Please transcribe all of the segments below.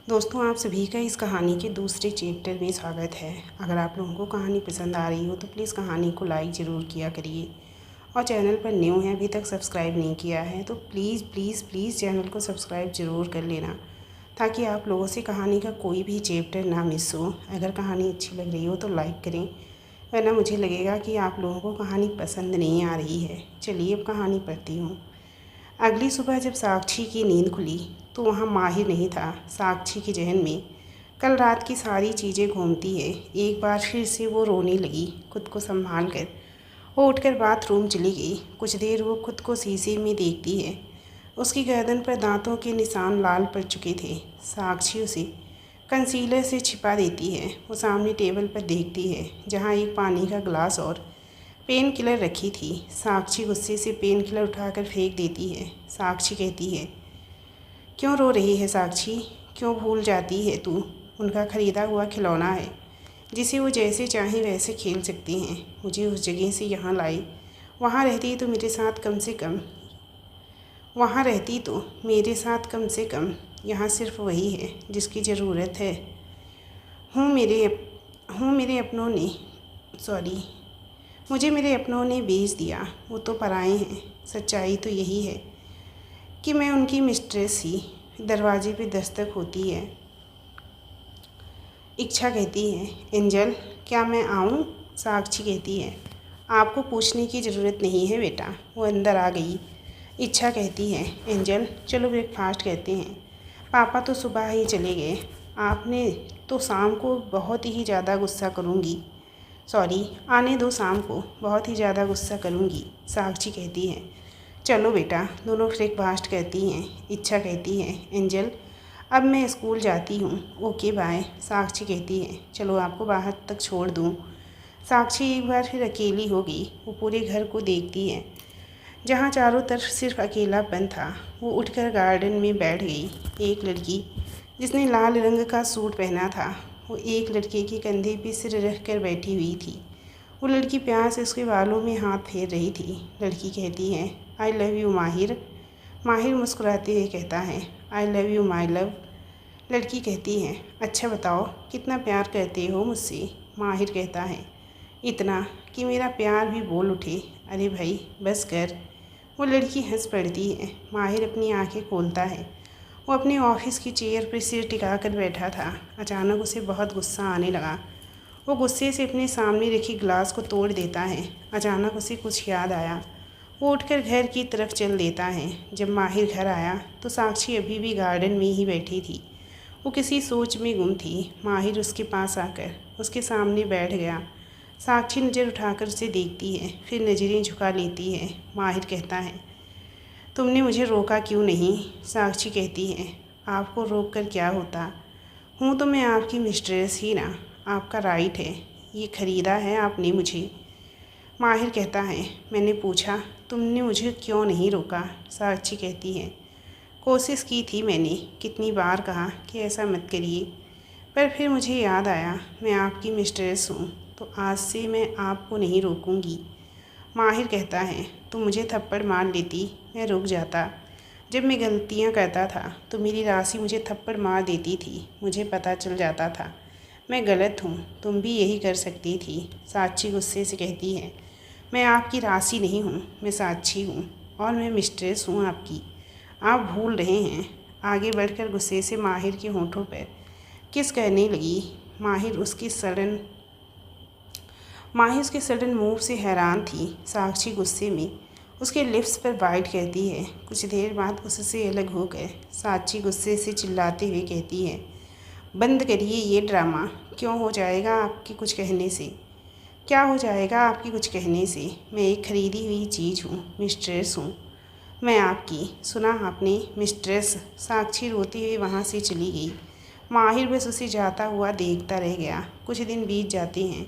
दोस्तों, आप सभी का इस कहानी के दूसरे चैप्टर में स्वागत है। अगर आप लोगों को कहानी पसंद आ रही हो तो प्लीज़ कहानी को लाइक ज़रूर किया करिए और चैनल पर न्यू है, अभी तक सब्सक्राइब नहीं किया है तो प्लीज़ प्लीज़ प्लीज़ चैनल को सब्सक्राइब ज़रूर कर लेना, ताकि आप लोगों से कहानी का कोई भी चैप्टर ना मिस हो। अगर कहानी अच्छी लग रही हो तो लाइक करें, वरना मुझे लगेगा कि आप लोगों को कहानी पसंद नहीं आ रही है। चलिए अब कहानी पढ़ती हूँ। अगली सुबह जब साक्षी की नींद खुली तो वहाँ माहिर नहीं था। साक्षी के जहन में कल रात की सारी चीज़ें घूमती है। एक बार फिर से वो रोने लगी। खुद को संभाल कर वो उठकर बाथरूम चली गई। कुछ देर वो खुद को शीशे में देखती है। उसकी गर्दन पर दांतों के निशान लाल पड़ चुके थे। साक्षी उसे कंसीलर से छिपा देती है। वो सामने टेबल पर देखती है, जहाँ एक पानी का गिलास और पेन किलर रखी थी। साक्षी गुस्से से पेन किलर उठाकर फेंक देती है। साक्षी कहती है, क्यों रो रही है साक्षी? क्यों भूल जाती है तू? उनका ख़रीदा हुआ खिलौना है, जिसे वो जैसे चाहें वैसे खेल सकती हैं। मुझे उस जगह से यहाँ लाई। वहाँ रहती तो मेरे साथ कम से कम वहाँ रहती तो मेरे साथ कम से कम यहाँ सिर्फ वही है जिसकी ज़रूरत है। हूँ मेरे अपनों ने सॉरी मुझे मेरे अपनों ने बेच दिया। वो तो पराए हैं। सच्चाई तो यही है कि मैं उनकी मिस्ट्रेस ही। दरवाजे पे दस्तक होती है। इच्छा कहती है, एंजल क्या मैं आऊँ? साक्षी कहती है, आपको पूछने की ज़रूरत नहीं है बेटा। वो अंदर आ गई। इच्छा कहती है, एंजल चलो ब्रेकफास्ट करते हैं। पापा तो सुबह ही चले गए। आपने तो शाम को बहुत ही ज़्यादा गुस्सा करूँगी। आने दो, शाम को बहुत ही ज़्यादा गुस्सा करूँगी। साक्षी कहती है, चलो बेटा। दोनों ब्रेकफास्ट करती हैं। इच्छा कहती है, एंजल अब मैं स्कूल जाती हूँ। Okay bye. साक्षी कहती है, चलो आपको बाहर तक छोड़ दूँ। साक्षी एक बार फिर अकेली हो गई। वो पूरे घर को देखती है, जहाँ चारों तरफ सिर्फ अकेलापन था। वो उठकर गार्डन में बैठ गई। एक लड़की जिसने लाल रंग का सूट पहना था, वो एक लड़के के कंधे पे सिर रख कर बैठी हुई थी। वो लड़की प्यार से उसके बालों में हाथ फेर रही थी। लड़की कहती है, आई लव यू माहिर। माहिर मुस्कुराते हुए कहता है, I love you my love. लड़की कहती है, अच्छा बताओ कितना प्यार करते हो मुझसे? माहिर कहता है, इतना कि मेरा प्यार भी बोल उठे। अरे भाई बस कर। वो लड़की हंस पड़ती है। माहिर अपनी आंखें खोलता है। वो अपने ऑफिस की चेयर पर सिर टिका कर बैठा था। अचानक उसे बहुत गुस्सा आने लगा। वो गुस्से से अपने सामने रखी गिलास को तोड़ देता है। अचानक उसे कुछ याद आया। वो उठकर घर की तरफ चल देता है। जब माहिर घर आया तो साक्षी अभी भी गार्डन में ही बैठी थी। वो किसी सोच में गुम थी। माहिर उसके पास आकर उसके सामने बैठ गया। साक्षी नज़र उठाकर उसे देखती है, फिर नज़रें झुका लेती है। माहिर कहता है, तुमने मुझे रोका क्यों नहीं? साक्षी कहती है, आपको रोक कर क्या होता? हूँ तो मैं आपकी मिस्ट्रेस ही ना। आपका राइट है। ये ख़रीदा है आपने मुझे। माहिर कहता है, मैंने पूछा तुमने मुझे क्यों नहीं रोका? साक्षी कहती है, कोशिश की थी मैंने। कितनी बार कहा कि ऐसा मत करिए, पर फिर मुझे याद आया मैं आपकी मिस्ट्रेस हूँ, तो आज से मैं आपको नहीं रोकूंगी। माहिर कहता है, तुम मुझे थप्पड़ मार लेती, मैं रुक जाता। जब मैं गलतियाँ करता था तो मेरी राशि मुझे थप्पड़ मार देती थी। मुझे पता चल जाता था मैं गलत हूँ। तुम भी यही कर सकती थी। साक्षी गुस्से से कहती है, मैं आपकी राशि नहीं हूँ, मैं साक्षी हूँ और मैं मिस्ट्रेस हूँ आपकी। आप भूल रहे हैं। आगे बढ़कर गुस्से से माहिर के होंठों पर किस करने लगी। माहिर उसके सडन मूव से हैरान थी। साक्षी गुस्से में उसके लिप्स पर बाइट करती है। कुछ देर बाद उससे अलग हो गए। साक्षी गुस्से से चिल्लाते हुए कहती है, बंद करिए ये ड्रामा। क्यों हो जाएगा आपके कुछ कहने से? क्या हो जाएगा आपकी कुछ कहने से? मैं एक खरीदी हुई चीज़ हूँ, मिस्ट्रेस हूँ मैं आपकी। सुना आपने, मिस्ट्रेस। साक्षी रोती हुई वहाँ से चली गई। माहिर बस उसे जाता हुआ देखता रह गया। कुछ दिन बीत जाते हैं।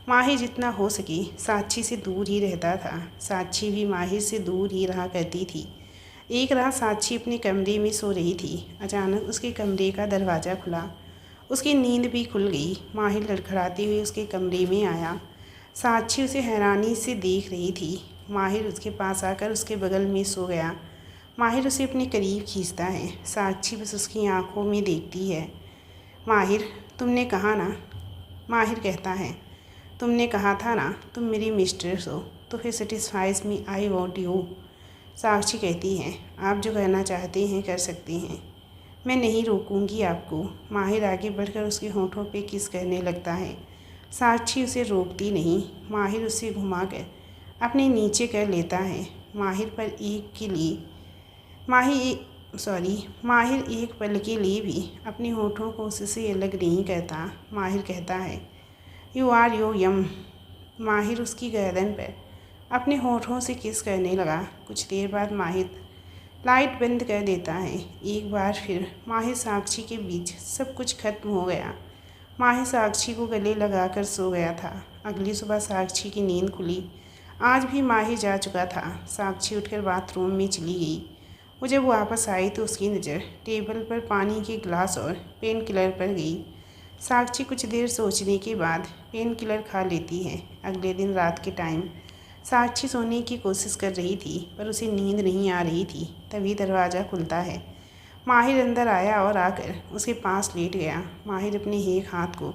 माहिर जितना हो सके साक्षी से दूर ही रहता था। साक्षी भी माहिर से दूर ही रहा करती थी। एक रात साक्षी अपने कमरे में सो रही थी। अचानक उसके कमरे का दरवाज़ा खुला। उसकी नींद भी खुल गई। माहिर लड़खड़ाते हुए उसके कमरे में आया। साक्षी उसे हैरानी से देख रही थी। माहिर उसके पास आकर उसके बगल में सो गया। माहिर उसे अपने करीब खींचता है। साक्षी बस उसकी आंखों में देखती है। माहिर, तुमने कहा ना। माहिर कहता है, तुमने कहा था ना तुम मेरी मिस्ट्रेस हो, तो फिर satisfies me, I want you. Sakshi कहती है, आप जो करना चाहते हैं कर सकती हैं, मैं नहीं रोकूंगी आपको। माहिर आगे बढ़कर उसके होठों पे किस करने लगता है। साक्षी उसे रोकती नहीं। माहिर उसे घुमाकर अपने नीचे कर लेता है। माहिर पर एक के लिए माहिर एक पल के लिए भी अपने होठों को उससे अलग नहीं करता। माहिर कहता है, यू आर यो यम। माहिर उसकी गर्दन पर अपने होठों से किस करने लगा। कुछ देर बाद माहिर लाइट बंद कर देता है। एक बार फिर माहिर साक्षी के बीच सब कुछ खत्म हो गया। माहिर साक्षी को गले लगाकर सो गया था। अगली सुबह साक्षी की नींद खुली। आज भी माहिर जा चुका था। साक्षी उठकर बाथरूम में चली गई। वो जब वापस आई तो उसकी नज़र टेबल पर पानी के गिलास और पेन किलर पर गई। साक्षी कुछ देर सोचने के बाद पेन किलर खा लेती है। अगले दिन रात के टाइम साक्षी सोने की कोशिश कर रही थी, पर उसे नींद नहीं आ रही थी। तभी दरवाज़ा खुलता है। माहिर अंदर आया और आकर उसके पास लेट गया। माहिर अपने एक हाथ को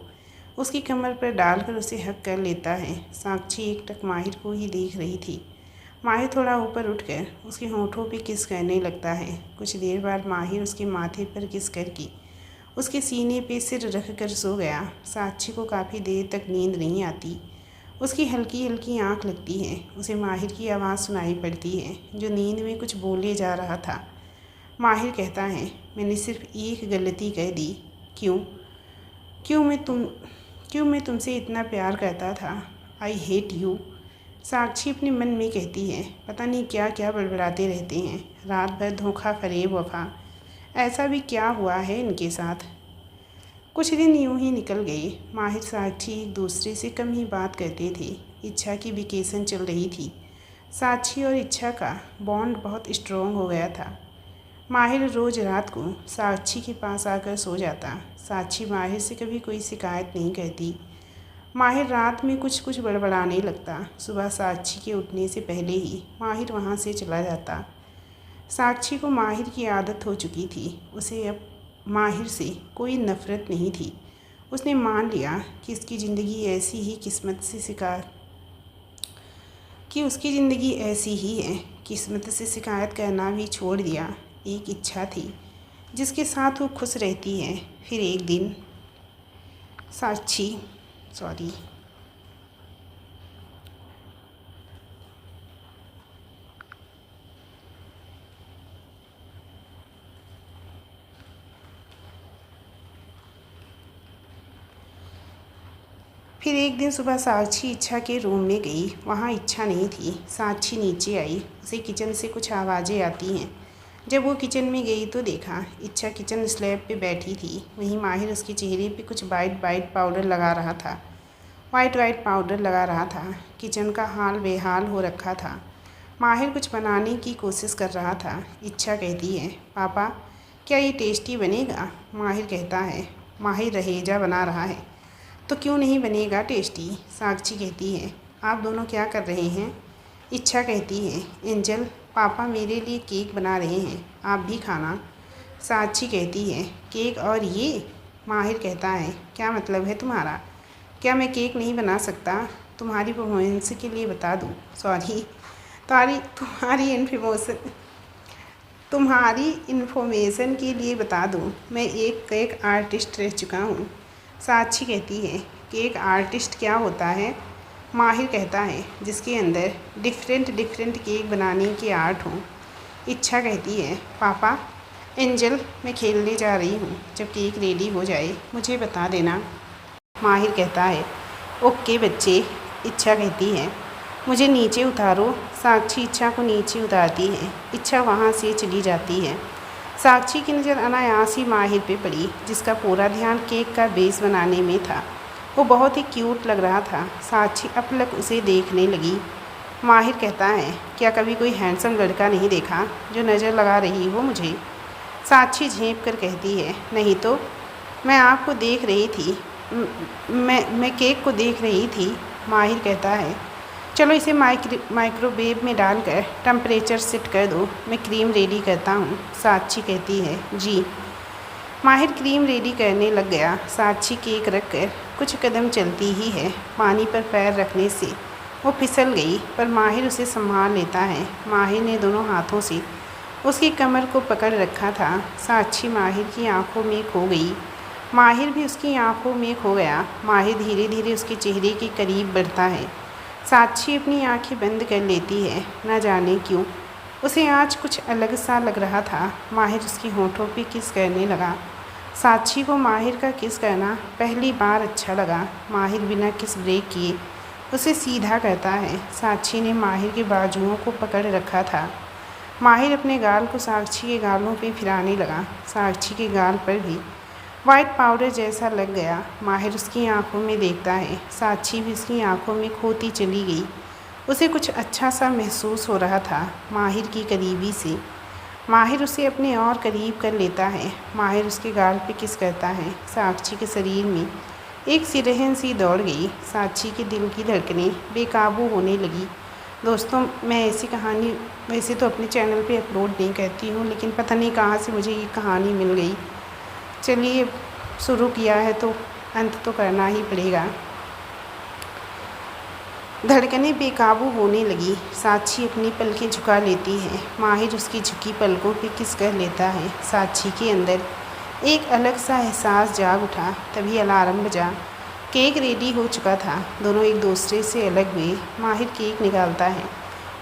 उसकी कमर पर डालकर उसे हक कर लेता है। साक्षी एकटक माहिर को ही देख रही थी। माहिर थोड़ा ऊपर उठकर उसके होठों पे किस करने लगता है। कुछ देर बाद माहिर उसके माथे पर किस करके उसके सीने पे सिर रख कर सो गया। साक्षी को काफ़ी देर तक नींद नहीं आती। उसकी हल्की हल्की आँख लगती है। उसे माहिर की आवाज़ सुनाई पड़ती है, जो नींद में कुछ बोले जा रहा था। माहिर कहता है, मैंने सिर्फ एक गलती कर दी। क्यों क्यों मैं तुमसे इतना प्यार करता था। I hate you. साक्षी अपने मन में कहती है, पता नहीं क्या क्या बड़बड़ाते रहते हैं, रात भर धोखा फरेब वफा, ऐसा भी क्या हुआ है इनके साथ। कुछ दिन यूं ही निकल गए। माहिर साक्षी एक दूसरे से कम ही बात करते थे। इच्छा की वेकेशन चल रही थी। साक्षी और इच्छा का बॉन्ड बहुत स्ट्रॉन्ग हो गया था। माहिर रोज़ रात को साक्षी के पास आकर सो जाता। साक्षी माहिर से कभी कोई शिकायत नहीं करती। माहिर रात में कुछ कुछ बड़बड़ाने लगता। सुबह साक्षी के उठने से पहले ही माहिर वहाँ से चला जाता। साक्षी को माहिर की आदत हो चुकी थी। उसे अब माहिर से कोई नफ़रत नहीं थी। उसने मान लिया कि उसकी ज़िंदगी ऐसी ही है। किस्मत से शिकायत करना भी छोड़ दिया। एक इच्छा थी जिसके साथ वो खुश रहती है। फिर एक दिन सुबह साक्षी इच्छा के रूम में गई। वहाँ इच्छा नहीं थी। साक्षी नीचे आई। उसे किचन से कुछ आवाज़ें आती हैं। जब वो किचन में गई तो देखा इच्छा किचन स्लैब पे बैठी थी। वहीं माहिर उसके चेहरे पे कुछ वाइट पाउडर लगा रहा था। किचन का हाल बेहाल हो रखा था। माहिर कुछ बनाने की कोशिश कर रहा था। इच्छा कहती है, पापा क्या ये टेस्टी बनेगा। माहिर कहता है, माहिर रहेजा बना रहा है तो क्यों नहीं बनेगा टेस्टी। साक्षी कहती है, आप दोनों क्या कर रहे हैं। इच्छा कहती है, एंजल पापा मेरे लिए केक बना रहे हैं, आप भी खाना। साक्षी कहती है, केक और ये। माहिर कहता है, क्या मतलब है तुम्हारा। क्या मैं केक नहीं बना सकता। तुम्हारी परफॉर्मेंस के लिए बता दूँ, तुम्हारी इन्फॉर्मेशन के लिए बता दूँ, मैं एक केक आर्टिस्ट रह चुका हूँ। साक्षी कहती है, केक आर्टिस्ट क्या होता है। माहिर कहता है, जिसके अंदर डिफरेंट केक बनाने की आर्ट हो। इच्छा कहती है, पापा एंजल मैं खेलने जा रही हूँ, जब केक रेडी हो जाए मुझे बता देना। माहिर कहता है, ओके बच्चे। इच्छा कहती है, मुझे नीचे उतारो। साक्षी इच्छा को नीचे उतारती है। इच्छा वहाँ से चली जाती है। साक्षी की नज़र अनायास ही माहिर पे पड़ी, जिसका पूरा ध्यान केक का बेस बनाने में था। वो बहुत ही क्यूट लग रहा था। साक्षी अपलक उसे देखने लगी। माहिर कहता है, क्या कभी कोई हैंडसम लड़का नहीं देखा जो नज़र लगा रही हो मुझे। साक्षी झेंप कर कहती है, नहीं तो मैं आपको देख रही थी, मैं केक को देख रही थी। माहिर कहता है, चलो इसे माइक्रोवेव में डालकर टेम्परेचर सेट कर दो, मैं क्रीम रेडी करता हूँ। साक्षी कहती है, जी। माहिर क्रीम रेडी करने लग गया। साक्षी केक रख कर कुछ कदम चलती ही है, पानी पर पैर रखने से वो फिसल गई, पर माहिर उसे संभाल लेता है। माहिर ने दोनों हाथों से उसकी कमर को पकड़ रखा था। साक्षी माहिर की आंखों में खो गई, माहिर भी उसकी आंखों में खो गया। माहिर धीरे धीरे उसके चेहरे के करीब बढ़ता है। साक्षी अपनी आंखें बंद कर लेती है। न जाने क्यों उसे आज कुछ अलग सा लग रहा था। माहिर उसकी होठों पे किस करने लगा। साक्षी को माहिर का किस करना पहली बार अच्छा लगा। माहिर बिना किस ब्रेक किए उसे सीधा करता है। साक्षी ने माहिर के बाजुओं को पकड़ रखा था। माहिर अपने गाल को साक्षी के गालों पे फिराने लगा। साक्षी के गाल पर भी वाइट पाउडर जैसा लग गया। माहिर उसकी आंखों में देखता है। साक्षी भी उसकी आंखों में खोती चली गई। उसे कुछ अच्छा सा महसूस हो रहा था माहिर की करीबी से। माहिर उसे अपने और करीब कर लेता है। माहिर उसके गाल पे किस करता है। साक्षी के शरीर में एक सिरहन सी दौड़ गई। साक्षी के दिल की धड़कनें बेकाबू होने लगी। दोस्तों, मैं ऐसी कहानी वैसे तो अपने चैनल पे अपलोड नहीं करती हूँ, लेकिन पता नहीं कहाँ से मुझे ये कहानी मिल गई। चलिए, शुरू किया है तो अंत तो करना ही पड़ेगा। धड़कनें बेकाबू होने लगी। साक्षी अपनी पलकें झुका लेती है। माहिर उसकी झुकी पलकों पे किस कर लेता है। साक्षी के अंदर एक अलग सा एहसास जाग उठा। तभी अलार्म बजा। केक रेडी हो चुका था। दोनों एक दूसरे से अलग हुए। माहिर केक निकालता है,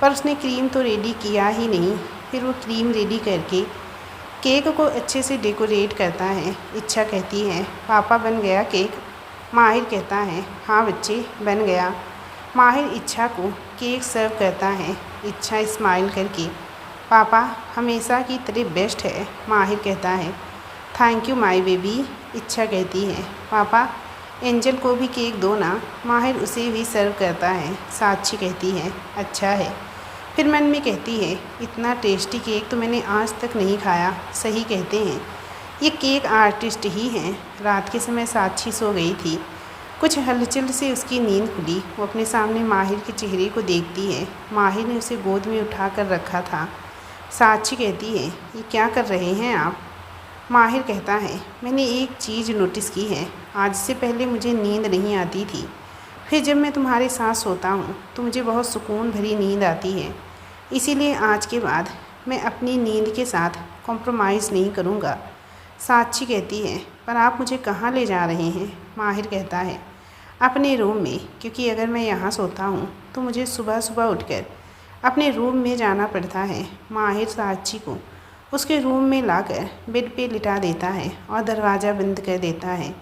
पर उसने क्रीम तो रेडी किया ही नहीं। फिर वो क्रीम रेडी करके केक को अच्छे से डेकोरेट करता है। इच्छा कहती है, पापा बन गया केक। माहिर कहता है, हाँ बच्चे, बन गया। माहिर इच्छा को केक सर्व करता है। इच्छा स्माइल करके, पापा हमेशा की तरह बेस्ट है। माहिर कहता है, थैंक यू माय बेबी। इच्छा कहती है, पापा एंजल को भी केक दो ना। माहिर उसे भी सर्व करता है। साक्षी कहती है, अच्छा है। फिर मन में कहती है, इतना टेस्टी केक तो मैंने आज तक नहीं खाया। सही कहते हैं, ये केक आर्टिस्ट ही हैं। रात के समय साक्षी सो गई थी। कुछ हलचल से उसकी नींद खुली। वो अपने सामने माहिर के चेहरे को देखती है। माहिर ने उसे गोद में उठा कर रखा था। साक्षी कहती है, ये क्या कर रहे हैं आप। माहिर कहता है, मैंने एक चीज़ नोटिस की है। आज से पहले मुझे नींद नहीं आती थी, फिर जब मैं तुम्हारे साथ सोता हूँ तो मुझे बहुत सुकून भरी नींद आती है। इसीलिए आज के बाद मैं अपनी नींद के साथ कॉम्प्रोमाइज़ नहीं करूँगा। साक्षी कहती है, पर आप मुझे कहाँ ले जा रहे हैं। माहिर कहता है, अपने रूम में, क्योंकि अगर मैं यहाँ सोता हूँ तो मुझे सुबह सुबह उठकर अपने रूम में जाना पड़ता है। माहिर साक्षी को उसके रूम में लाकर बेड पे लिटा देता है और दरवाज़ा बंद कर देता है।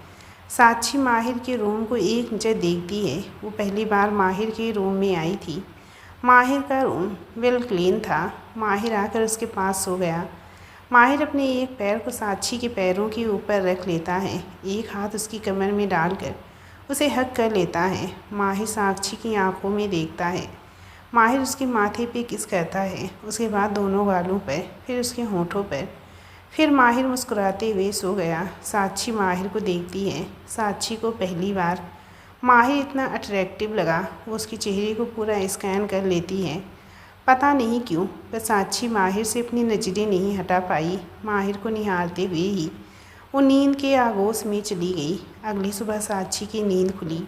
साक्षी माहिर के रूम को एक नज़र देखती है। वो पहली बार माहिर के रूम में आई थी। माहिर का रूम वेल क्लीन था। माहिर आकर उसके पास सो गया। माहिर अपने एक पैर को साक्षी के पैरों के ऊपर रख लेता है। एक हाथ उसकी कमर में डालकर उसे हक कर लेता है। माहिर साक्षी की आंखों में देखता है। माहिर उसके माथे पे किस करता है, उसके बाद दोनों गालों पर, फिर उसके होठों पर। फिर माहिर मुस्कुराते हुए सो गया। साक्षी माहिर को देखती है। साक्षी को पहली बार माहिर इतना अट्रैक्टिव लगा। वो उसके चेहरे को पूरा स्कैन कर लेती है। पता नहीं क्यों, पर साक्षी माहिर से अपनी नज़रें नहीं हटा पाई। माहिर को निहारते हुए ही वो नींद के आगोश में चली गई। अगली सुबह साक्षी की नींद खुली।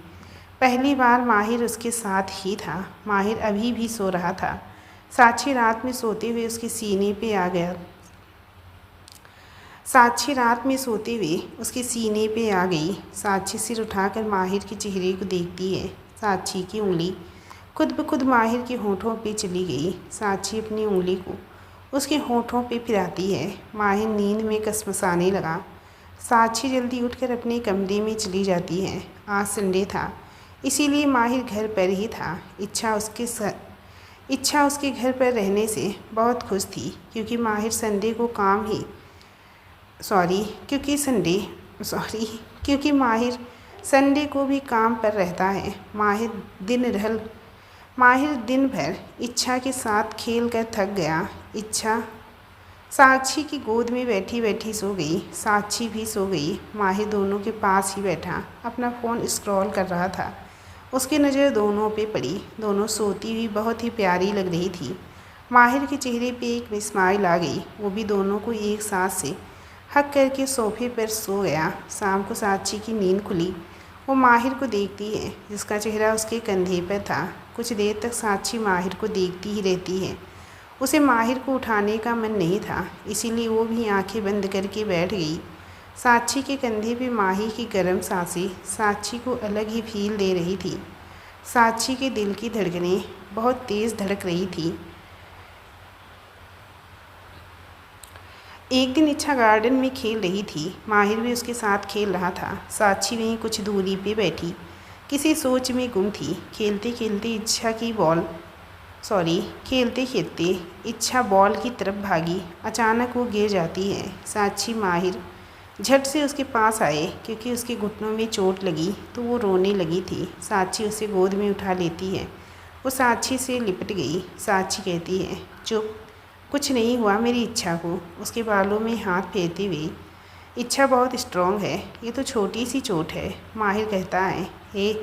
पहली बार माहिर उसके साथ ही था। माहिर अभी भी सो रहा था। साक्षी रात में सोते हुए उसके सीने पे आ गया। साक्षी रात में सोते हुए उसके सीने पे आ गई। साक्षी सिर उठाकर माहिर के चेहरे को देखती है। साक्षी की उंगली खुद ब खुद माहिर के होठों पे चली गई। साक्षी अपनी उंगली को उसके होठों पे फिराती है। माहिर नींद में कसमसाने लगा। साक्षी जल्दी उठकर अपने कमरे में चली जाती है। आज संडे था, इसीलिए माहिर घर पर ही था। इच्छा उसके घर पर रहने से बहुत खुश थी, क्योंकि माहिर संडे को क्योंकि माहिर संडे को भी काम पर रहता है। माहिर दिन भर इच्छा के साथ खेल कर थक गया। इच्छा साक्षी की गोद में बैठी बैठी सो गई। साक्षी भी सो गई। माहिर दोनों के पास ही बैठा अपना फ़ोन स्क्रॉल कर रहा था। उसकी नज़र दोनों पे पड़ी। दोनों सोती हुई बहुत ही प्यारी लग रही थी। माहिर के चेहरे पे एक स्माइल आ गई। वो भी दोनों को एक साथ से हक करके सोफे पर सो गया। शाम को साक्षी की नींद खुली। वो माहिर को देखती है जिसका चेहरा उसके कंधे पर था। कुछ देर तक साक्षी माहिर को देखती ही रहती है। उसे माहिर को उठाने का मन नहीं था, इसीलिए वो भी आंखें बंद करके बैठ गई। साक्षी के कंधे पे माहिर की गर्म सांसें साक्षी को अलग ही फील दे रही थी। साक्षी के दिल की धड़कनें बहुत तेज़ धड़क रही थी। एक दिन इच्छा गार्डन में खेल रही थी। माहिर भी उसके साथ खेल रहा था। साक्षी वहीं कुछ दूरी पे बैठी किसी सोच में गुम थी। खेलते खेलते इच्छा बॉल की तरफ भागी। अचानक वो गिर जाती है। साक्षी माहिर झट से उसके पास आए क्योंकि उसके घुटनों में चोट लगी तो वो रोने लगी थी। साक्षी उसे गोद में उठा लेती है। वो साक्षी से लिपट गई। साक्षी कहती है, चुप, कुछ नहीं हुआ मेरी इच्छा को। उसके बालों में हाथ फेरते हुए, इच्छा बहुत स्ट्रांग है, ये तो छोटी सी चोट है। माहिर कहता है, हे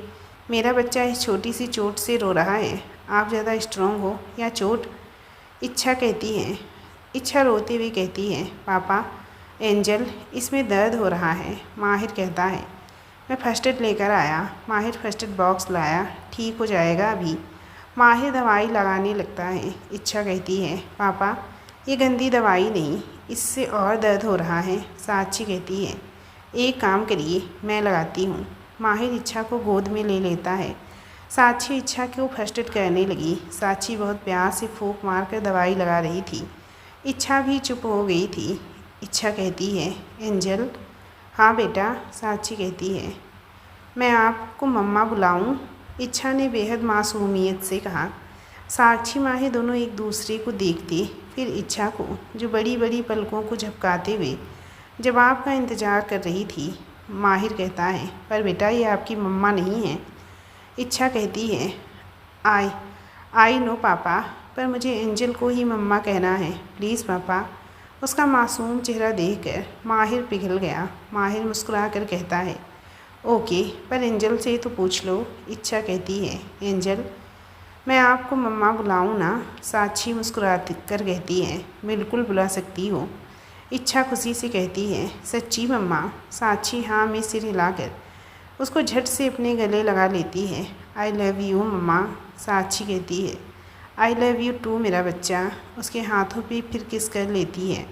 मेरा बच्चा इस छोटी सी चोट से रो रहा है। आप ज़्यादा स्ट्रांग हो या चोट? इच्छा रोते हुए कहती है, पापा, एंजल, इसमें दर्द हो रहा है। माहिर कहता है, मैं फर्स्ट एड लेकर आया। माहिर फर्स्ट एड बॉक्स लाया। ठीक हो जाएगा अभी। माहिर दवाई लगाने लगता है। इच्छा कहती है, पापा, ये गंदी दवाई नहीं, इससे और दर्द हो रहा है। साक्षी कहती है, एक काम करिए, मैं लगाती हूँ। माहिर इच्छा को गोद में ले लेता है। साक्षी इच्छा को फर्स्ट एड करने लगी। साक्षी बहुत प्यार से फूंक मार कर दवाई लगा रही थी। इच्छा भी चुप हो गई थी। इच्छा कहती है, एंजल। हाँ बेटा, साक्षी कहती है, मैं आपको मम्मा बुलाऊं? इच्छा ने बेहद मासूमियत से कहा। साक्षी माहिर दोनों एक दूसरे को देखते, फिर इच्छा को, जो बड़ी बड़ी पलकों को झपकाते हुए जवाब का इंतज़ार कर रही थी। माहिर कहता है, पर बेटा ये आपकी मम्मा नहीं है। इच्छा कहती है, आई नो पापा, पर मुझे एंजल को ही मम्मा कहना है, प्लीज़ पापा। उसका मासूम चेहरा देखकर माहिर पिघल गया। माहिर मुस्कुरा कर कहता है, ओके, पर एंजल से तो पूछ लो। इच्छा कहती है, एंजल, मैं आपको मम्मा बुलाऊं ना? साक्षी मुस्कुरा कर कहती है, बिल्कुल बुला सकती हो। इच्छा खुशी से कहती है, सच्ची मम्मा? साक्षी हाँ में सिर हिलाकर उसको झट से अपने गले लगा लेती है। आई लव यू मम्मा। साक्षी कहती है, आई लव यू टू मेरा बच्चा। उसके हाथों पे फिर किस कर लेती है।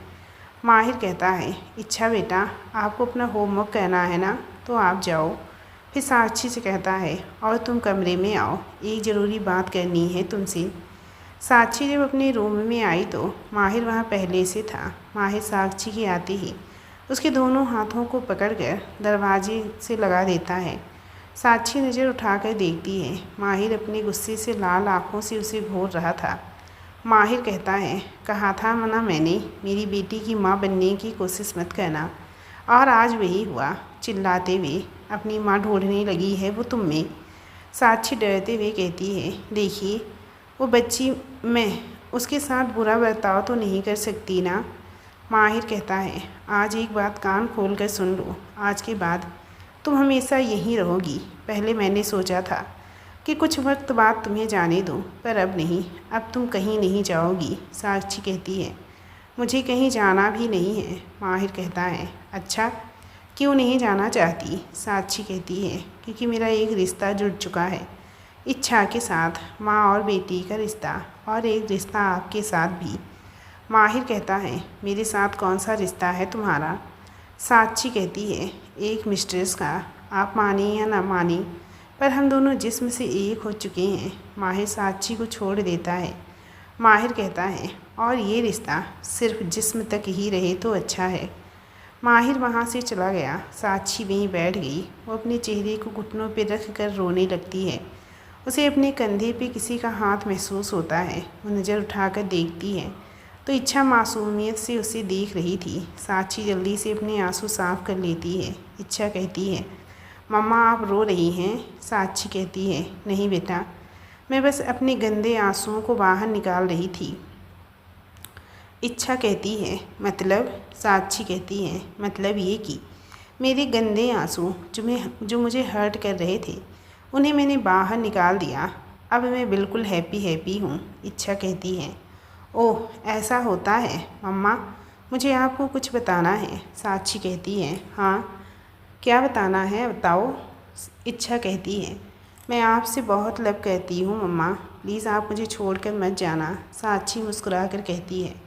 माहिर कहता है, इच्छा बेटा, आपको अपना होमवर्क करना है ना, तो आप जाओ। फिर साक्षी से कहता है, और तुम कमरे में आओ, एक ज़रूरी बात करनी है तुमसे। साक्षी जब अपने रूम में आई तो माहिर वहाँ पहले से था। माहिर साक्षी के आते ही उसके दोनों हाथों को पकड़कर दरवाजे से लगा देता है। साक्षी नज़र उठाकर देखती है। माहिर अपने गुस्से से लाल आँखों से उसे घूर रहा था। माहिर कहता है, कहा था ना मैंने, मेरी बेटी की माँ बनने की कोशिश मत करना, और आज वही हुआ। चिल्लाते हुए अपनी माँ ढूंढने लगी है वो तुम में। साक्षी डरते हुए कहती है, देखिए वो बच्ची, मैं उसके साथ बुरा बर्ताव तो नहीं कर सकती ना। माहिर कहता है, आज एक बात कान खोल कर सुन लो, आज के बाद तुम हमेशा यहीं रहोगी। पहले मैंने सोचा था कि कुछ वक्त बाद तुम्हें जाने दूं, पर अब नहीं, अब तुम कहीं नहीं जाओगी। साक्षी कहती है, मुझे कहीं जाना भी नहीं है। माहिर कहता है, अच्छा, क्यों नहीं जाना चाहती? साक्षी कहती है, क्योंकि मेरा एक रिश्ता जुड़ चुका है इच्छा के साथ, माँ और बेटी का रिश्ता, और एक रिश्ता आपके साथ भी। माहिर कहता है, मेरे साथ कौन सा रिश्ता है तुम्हारा? साक्षी कहती है, एक मिस्ट्रेस का, आप माने या ना माने, पर हम दोनों जिस्म से एक हो चुके हैं। माहिर साक्षी को छोड़ देता है। माहिर कहता है, और ये रिश्ता सिर्फ जिस्म तक ही रहे तो अच्छा है। माहिर वहाँ से चला गया। साक्षी वहीं बैठ गई। वो अपने चेहरे को घुटनों पर रख कर रोने लगती है। उसे अपने कंधे पे किसी का हाथ महसूस होता है। वो नज़र उठाकर देखती है तो इच्छा मासूमियत से उसे देख रही थी। साक्षी जल्दी से अपने आंसू साफ कर लेती है। इच्छा कहती है, मम्मा आप रो रही हैं? साक्षी कहती है, नहीं बेटा, मैं बस अपने गंदे आंसुओं को बाहर निकाल रही थी। इच्छा कहती है, मतलब? साक्षी कहती है, मतलब ये कि मेरे गंदे आंसू जो मुझे हर्ट कर रहे थे, उन्हें मैंने बाहर निकाल दिया। अब मैं बिल्कुल हैप्पी हूँ। इच्छा कहती है, ओह ऐसा होता है मम्मा, मुझे आपको कुछ बताना है, साक्षी कहती है। हाँ, क्या बताना है बताओ, इच्छा कहती है। मैं आपसे बहुत लव करती हूँ मम्मा, प्लीज़ आप मुझे छोड़कर मत जाना, साक्षी मुस्कुरा कर कहती है।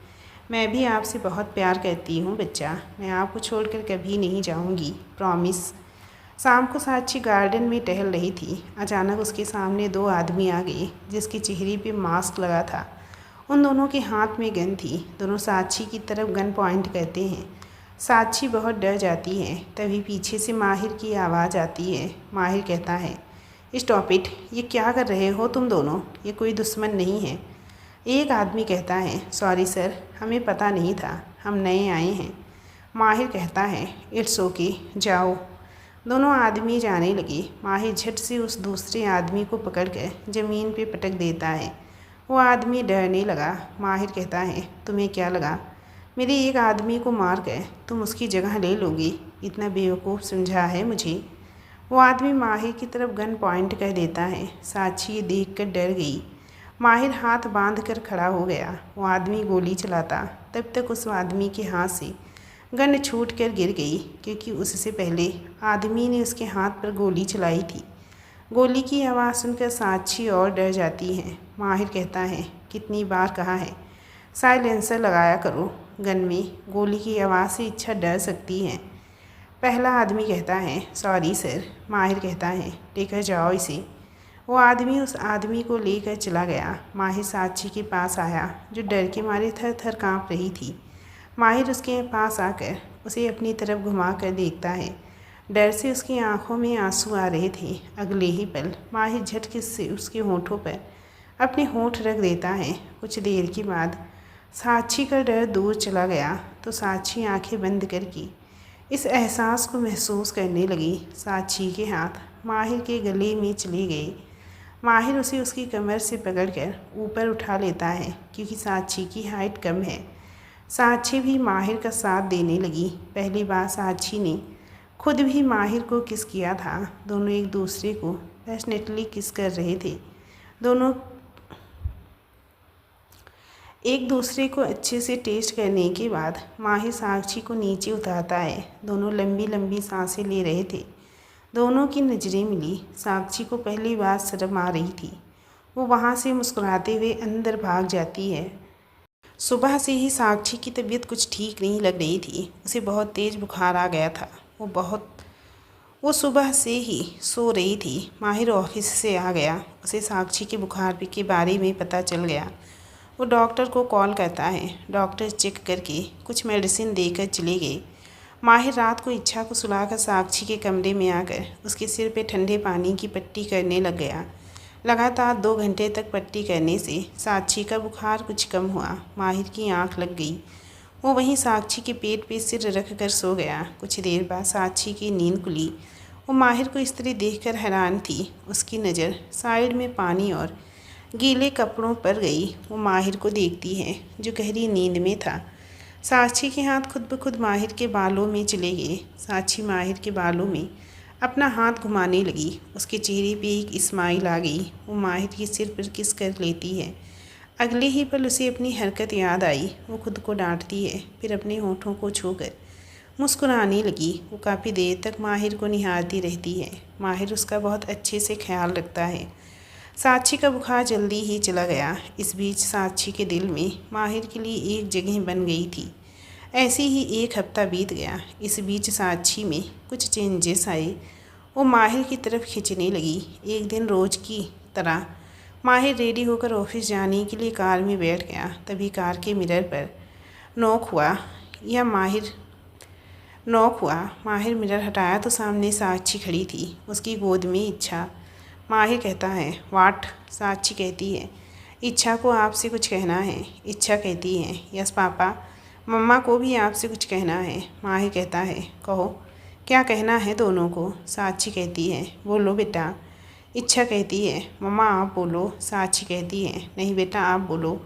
मैं भी आपसे बहुत प्यार करती हूँ बच्चा, मैं आपको छोड़कर कभी नहीं जाऊँगी, प्रॉमिस। शाम को साक्षी गार्डन में टहल रही थी। अचानक उसके सामने दो आदमी आ गए जिसके चेहरे पे मास्क लगा था। उन दोनों के हाथ में गन थी। दोनों साक्षी की तरफ गन पॉइंट करते हैं। साक्षी बहुत डर जाती है। तभी पीछे से माहिर की आवाज़ आती है। माहिर कहता है, स्टॉप इट, ये क्या कर रहे हो तुम दोनों, ये कोई दुश्मन नहीं है। एक आदमी कहता है, सॉरी सर, हमें पता नहीं था, हम नए आए हैं। माहिर कहता है, इट्स ओके, जाओ। दोनों आदमी जाने लगे। माहिर झट से उस दूसरे आदमी को पकड़कर ज़मीन पे पटक देता है। वो आदमी डरने लगा। माहिर कहता है, तुम्हें क्या लगा मेरे एक आदमी को मार कर तुम उसकी जगह ले लोगे, इतना बेवकूफ़ समझा है मुझे। वो आदमी माहिर की तरफ गन पॉइंट कर देता है। साक्षी ये देख कर डर गई। माहिर हाथ बांध कर खड़ा हो गया। वो आदमी गोली चलाता, तब तक उस आदमी के हाथ से गन छूट कर गिर गई, क्योंकि उससे पहले आदमी ने उसके हाथ पर गोली चलाई थी। गोली की आवाज़ सुनकर साक्षी और डर जाती है। माहिर कहता है, कितनी बार कहा है साइलेंसर लगाया करो, गन में गोली की आवाज़ से इच्छा डर सकती है। पहला आदमी कहता है, सॉरी सर। माहिर कहता है, लेकर जाओ इसे। वो आदमी उस आदमी को लेकर चला गया। माहिर साक्षी के पास आया, जो डर के मारे थर थर काँप रही थी। माहिर उसके पास आकर उसे अपनी तरफ घुमा कर देखता है। डर से उसकी आंखों में आंसू आ रहे थे। अगले ही पल माहिर झटके से उसके होठों पर अपने होठ रख देता है। कुछ देर के बाद साक्षी का डर दूर चला गया तो साक्षी आंखें बंद करके इस एहसास को महसूस करने लगी। साक्षी के हाथ माहिर के गले में चले गए। माहिर उसे उसकी कमर से पकड़कर ऊपर उठा लेता है, क्योंकि साक्षी की हाइट कम है। साक्षी भी माहिर का साथ देने लगी। पहली बार साक्षी ने खुद भी माहिर को किस किया था। दोनों एक दूसरे को पैशनेटली किस कर रहे थे। दोनों एक दूसरे को अच्छे से टेस्ट करने के बाद माहिर साक्षी को नीचे उतारता है। दोनों लंबी लंबी सांसें ले रहे थे। दोनों की नज़रें मिली। साक्षी को पहली बार शर्म आ रही थी। वो वहाँ से मुस्कुराते हुए अंदर भाग जाती है। सुबह से ही साक्षी की तबीयत कुछ ठीक नहीं लग रही थी। उसे बहुत तेज़ बुखार आ गया था। वो सुबह से ही सो रही थी। माहिर ऑफिस से आ गया। उसे साक्षी के बुखार के बारे में पता चल गया। वो डॉक्टर को कॉल करता है। डॉक्टर चेक करके कुछ मेडिसिन देकर चले गए। माहिर रात को इच्छा को सुलाकर साक्षी के कमरे में आकर उसके सिर पे ठंडे पानी की पट्टी करने लग गया। लगातार 2 घंटे तक पट्टी करने से साक्षी का बुखार कुछ कम हुआ। माहिर की आंख लग गई। वो वहीं साक्षी के पेट पे सिर रख कर सो गया। कुछ देर बाद साक्षी की नींद खुली। वो माहिर को इस तरह देखकर हैरान थी। उसकी नज़र साइड में पानी और गीले कपड़ों पर गई। वो माहिर को देखती है, जो गहरी नींद में था। साक्षी के हाथ खुद ब खुद माहिर के बालों में चले गए। साक्षी माहिर के बालों में अपना हाथ घुमाने लगी। उसके चेहरे पे एक स्माइल आ गई। वो माहिर के सिर पर किस कर लेती है। अगले ही पल उसे अपनी हरकत याद आई। वो खुद को डांटती है, फिर अपने होठों को छूकर मुस्कुराने लगी। वो काफ़ी देर तक माहिर को निहारती रहती है। माहिर उसका बहुत अच्छे से ख्याल रखता है। साक्षी का बुखार जल्दी ही चला गया। इस बीच साक्षी के दिल में माहिर के लिए एक जगह बन गई थी। ऐसे ही 1 हफ्ता बीत गया। इस बीच साक्षी में कुछ चेंजेस आए। वो माहिर की तरफ खींचने लगी। एक दिन रोज़ की तरह माहिर रेडी होकर ऑफिस जाने के लिए कार में बैठ गया। तभी कार के मिरर पर नॉक हुआ। माहिर मिरर हटाया तो सामने साक्षी खड़ी थी। उसकी गोद में इच्छा। माहिर कहता है, वाट। साक्षी कहती है, इच्छा को आपसे कुछ कहना है। इच्छा कहती है, यस पापा, मम्मा को भी आपसे कुछ कहना है। माहिर कहता है, कहो, क्या कहना है दोनों को। साक्षी कहती है, बोलो बेटा। इच्छा कहती है, मम्मा आप बोलो। साक्षी कहती है, नहीं बेटा आप बोलो,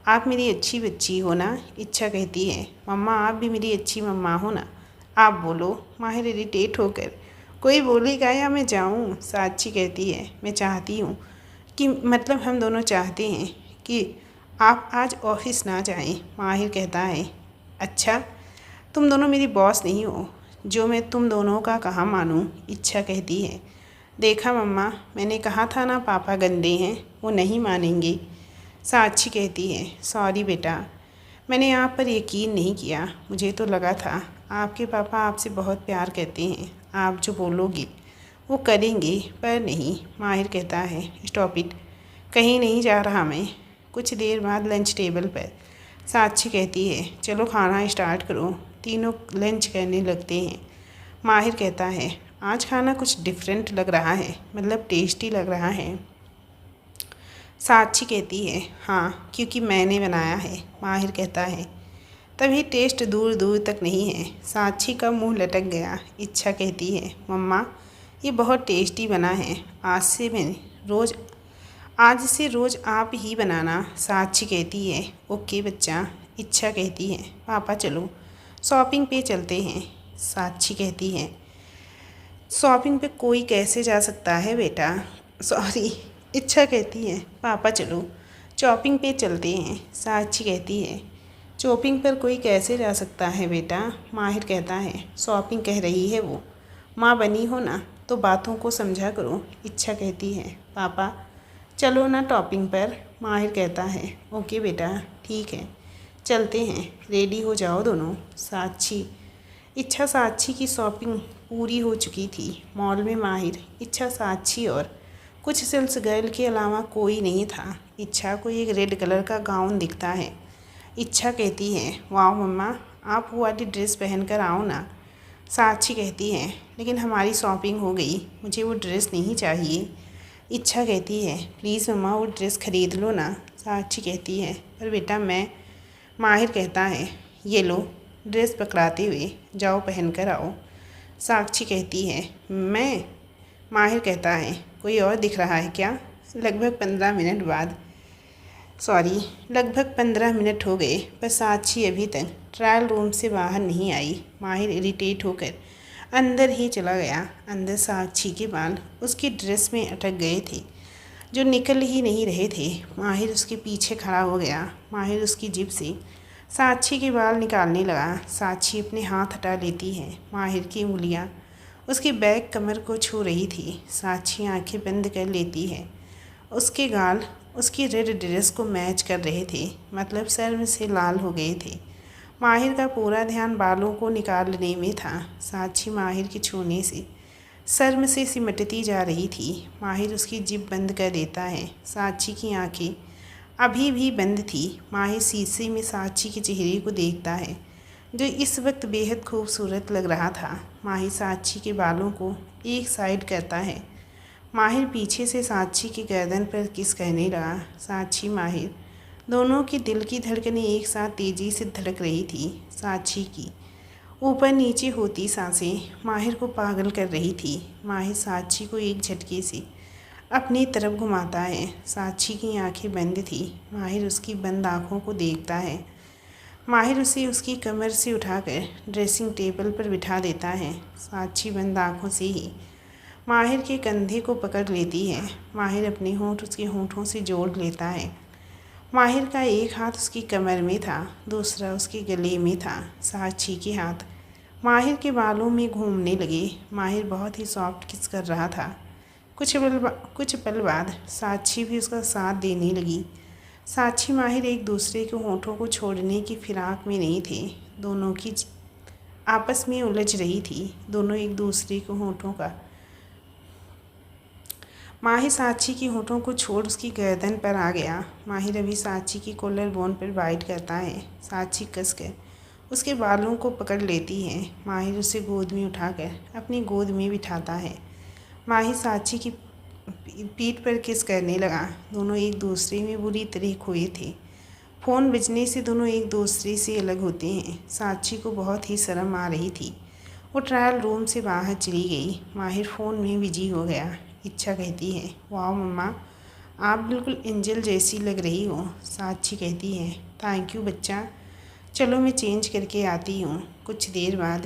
आप मेरी अच्छी बच्ची हो ना। इच्छा कहती है, मम्मा आप भी मेरी अच्छी मम्मा हो ना, आप बोलो। माहिर इरिटेट होकर, कोई बोलेगा या मैं जाऊँ। साक्षी कहती है, मैं चाहती हूँ कि मतलब हम दोनों चाहते हैं कि आप आज ऑफिस ना जाएं। माहिर कहता है, अच्छा, तुम दोनों मेरी बॉस नहीं हो जो मैं तुम दोनों का कहाँ मानूँ, इच्छा कहती है। देखा मम्मा, मैंने कहा था ना पापा गंदे हैं, वो नहीं मानेंगे। साक्षी कहती है, सॉरी बेटा, मैंने आप पर यकीन नहीं किया। मुझे तो लगा था आपके पापा आपसे बहुत प्यार करते हैं, आप जो बोलोगे वो करेंगे, पर नहीं। माहिर कहता है, स्टॉप इट, कहीं नहीं जा रहा मैं। कुछ देर बाद लंच टेबल पर साक्षी कहती है, चलो खाना स्टार्ट करो। तीनों लंच करने लगते हैं। माहिर कहता है, आज खाना कुछ डिफरेंट लग रहा है, मतलब टेस्टी लग रहा है। साक्षी कहती है, हाँ क्योंकि मैंने बनाया है। माहिर कहता है, तभी टेस्ट दूर दूर तक नहीं है। साक्षी का मुंह लटक गया। इच्छा कहती है, मम्मा ये बहुत टेस्टी बना है, आज से रोज़ आप ही बनाना। साक्षी कहती है, ओके बच्चा। इच्छा कहती है, पापा चलो शॉपिंग पे चलते हैं। साक्षी कहती है, शॉपिंग पे कोई कैसे जा सकता है बेटा, सॉरी। इच्छा कहती है, पापा चलो शॉपिंग पे चलते हैं। साक्षी कहती है, शॉपिंग पर कोई कैसे जा सकता है बेटा। माहिर कहता है, शॉपिंग कह रही है वो, माँ बनी हो ना तो बातों को समझा करो। इच्छा कहती है, पापा चलो ना टॉपिंग पर। माहिर कहता है, ओके बेटा ठीक है, चलते हैं, रेडी हो जाओ दोनों। साक्षी की शॉपिंग पूरी हो चुकी थी। मॉल में माहिर, इच्छा, साक्षी और कुछ सेल्स गर्ल के अलावा कोई नहीं था। इच्छा को एक रेड कलर का गाउन दिखता है। इच्छा कहती है, वाह मम्मा, आप वो वाली ड्रेस पहन कर आओ ना। साक्षी कहती है, लेकिन हमारी शॉपिंग हो गई, मुझे वो ड्रेस नहीं चाहिए। इच्छा कहती है, प्लीज़ मम्मा वो ड्रेस ख़रीद लो ना। साक्षी कहती है, पर बेटा मैं। माहिर कहता है, ये लो ड्रेस पकड़ाते हुए, जाओ पहन कर आओ। साक्षी कहती है, मैं। माहिर कहता है, कोई और दिख रहा है क्या। लगभग 15 मिनट हो गए, पर साक्षी अभी तक ट्रायल रूम से बाहर नहीं आई। माहिर इरिटेट होकर अंदर ही चला गया। अंदर साक्षी के बाल उसकी ड्रेस में अटक गए थे, जो निकल ही नहीं रहे थे। माहिर उसके पीछे खड़ा हो गया। माहिर उसकी जिप से साक्षी के बाल निकालने लगा। साक्षी अपने हाथ हटा लेती है। माहिर की उंगलियां उसकी बैक कमर को छू रही थी। साक्षी आंखें बंद कर लेती है। उसके गाल उसकी रेड ड्रेस को मैच कर रहे थे, मतलब शर्म से लाल हो गए थे। माहिर का पूरा ध्यान बालों को निकालने में था। साक्षी माहिर के छूने से शर्म से सिमटती जा रही थी। माहिर उसकी जिप बंद कर देता है। साक्षी की आंखें अभी भी बंद थी। माहिर शीशे में साक्षी के चेहरे को देखता है, जो इस वक्त बेहद खूबसूरत लग रहा था। माहिर साक्षी के बालों को एक साइड करता है। माहिर पीछे से साक्षी की गर्दन पर किस करने लगा। साक्षी माहिर दोनों की दिल की धड़कनें एक साथ तेज़ी से धड़क रही थी। साक्षी की ऊपर नीचे होती सांसें माहिर को पागल कर रही थी। माहिर साक्षी को एक झटके से अपनी तरफ घुमाता है। साक्षी की आंखें बंद थी। माहिर उसकी बंद आँखों को देखता है। माहिर उसे उसकी कमर से उठाकर ड्रेसिंग टेबल पर बिठा देता है। साक्षी बंद आँखों से ही माहिर के कंधे को पकड़ लेती है। माहिर अपने होंठ उसके होंठों से जोड़ लेता है। माहिर का एक हाथ उसकी कमर में था, दूसरा उसके गले में था। साक्षी के हाथ माहिर के बालों में घूमने लगे। माहिर बहुत ही सॉफ्ट किस कर रहा था। कुछ पल बाद साक्षी भी उसका साथ देने लगी। साक्षी माहिर एक दूसरे के होंठों को छोड़ने की फिराक में नहीं थे। दोनों की आपस में उलझ रही थी। दोनों एक दूसरे के होंठों का माहिर साक्षी की होंठों को छोड़ उसकी गर्दन पर आ गया। माहिर अभी साक्षी की कॉलर बोन पर बाइट करता है। साक्षी कसकर उसके बालों को पकड़ लेती है। माहिर उसे गोद में उठाकर अपनी गोद में बिठाता है। माहिर साक्षी की पीठ पर किस करने लगा। दोनों एक दूसरे में बुरी तरह खोए थे। फ़ोन बजने से दोनों एक दूसरे से अलग होते हैं। साक्षी को बहुत ही शर्म आ रही थी। वो ट्रायल रूम से बाहर चली गई। माहिर फ़ोन में बिजी हो गया। इच्छा कहती है, वाह मम्मा, आप बिल्कुल एंजल जैसी लग रही हो। साक्षी कहती है, थैंक यू बच्चा, चलो मैं चेंज करके आती हूँ। कुछ देर बाद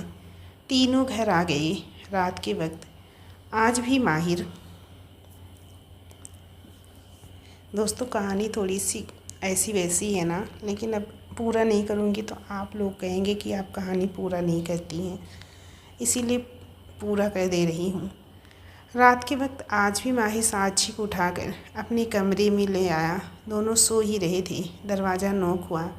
तीनों घर आ गए। रात के वक्त आज भी माहिर। दोस्तों कहानी थोड़ी सी ऐसी वैसी है ना, लेकिन अब पूरा नहीं करूँगी तो आप लोग कहेंगे कि आप कहानी पूरा नहीं करती हैं, इसीलिए पूरा कर दे रही हूँ। रात के वक्त आज भी माहिर साक्षी को उठाकर अपने कमरे में ले आया। दोनों सो ही रहे थे। दरवाज़ा नॉक हुआ।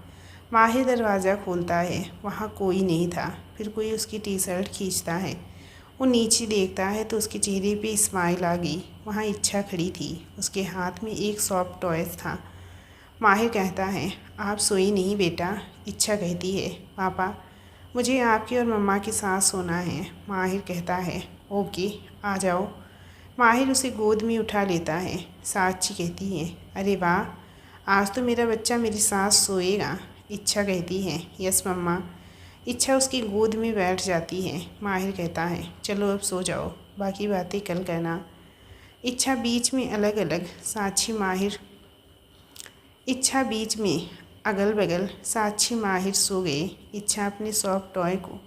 माहिर दरवाज़ा खोलता है, वहाँ कोई नहीं था। फिर कोई उसकी टी शर्ट खींचता है। वो नीचे देखता है तो उसके चेहरे पे स्माइल आ गई। वहाँ इच्छा खड़ी थी, उसके हाथ में एक सॉफ्ट टॉयज़ था। माहिर कहता है, आप सोई नहीं बेटा? इच्छा कहती है, पापा मुझे आपकी और मम्मा के साथ सोना है। माहिर कहता है, ओके आ जाओ। माहिर उसे गोद में उठा लेता है। साक्षी कहती है, अरे वाह, आज तो मेरा बच्चा मेरे साथ सोएगा। इच्छा कहती है, यस मम्मा। इच्छा उसकी गोद में बैठ जाती है। माहिर कहता है, चलो अब सो जाओ, बाकी बातें कल करना। इच्छा बीच में अगल बगल साक्षी माहिर सो गए। इच्छा अपने सॉफ्ट टॉय को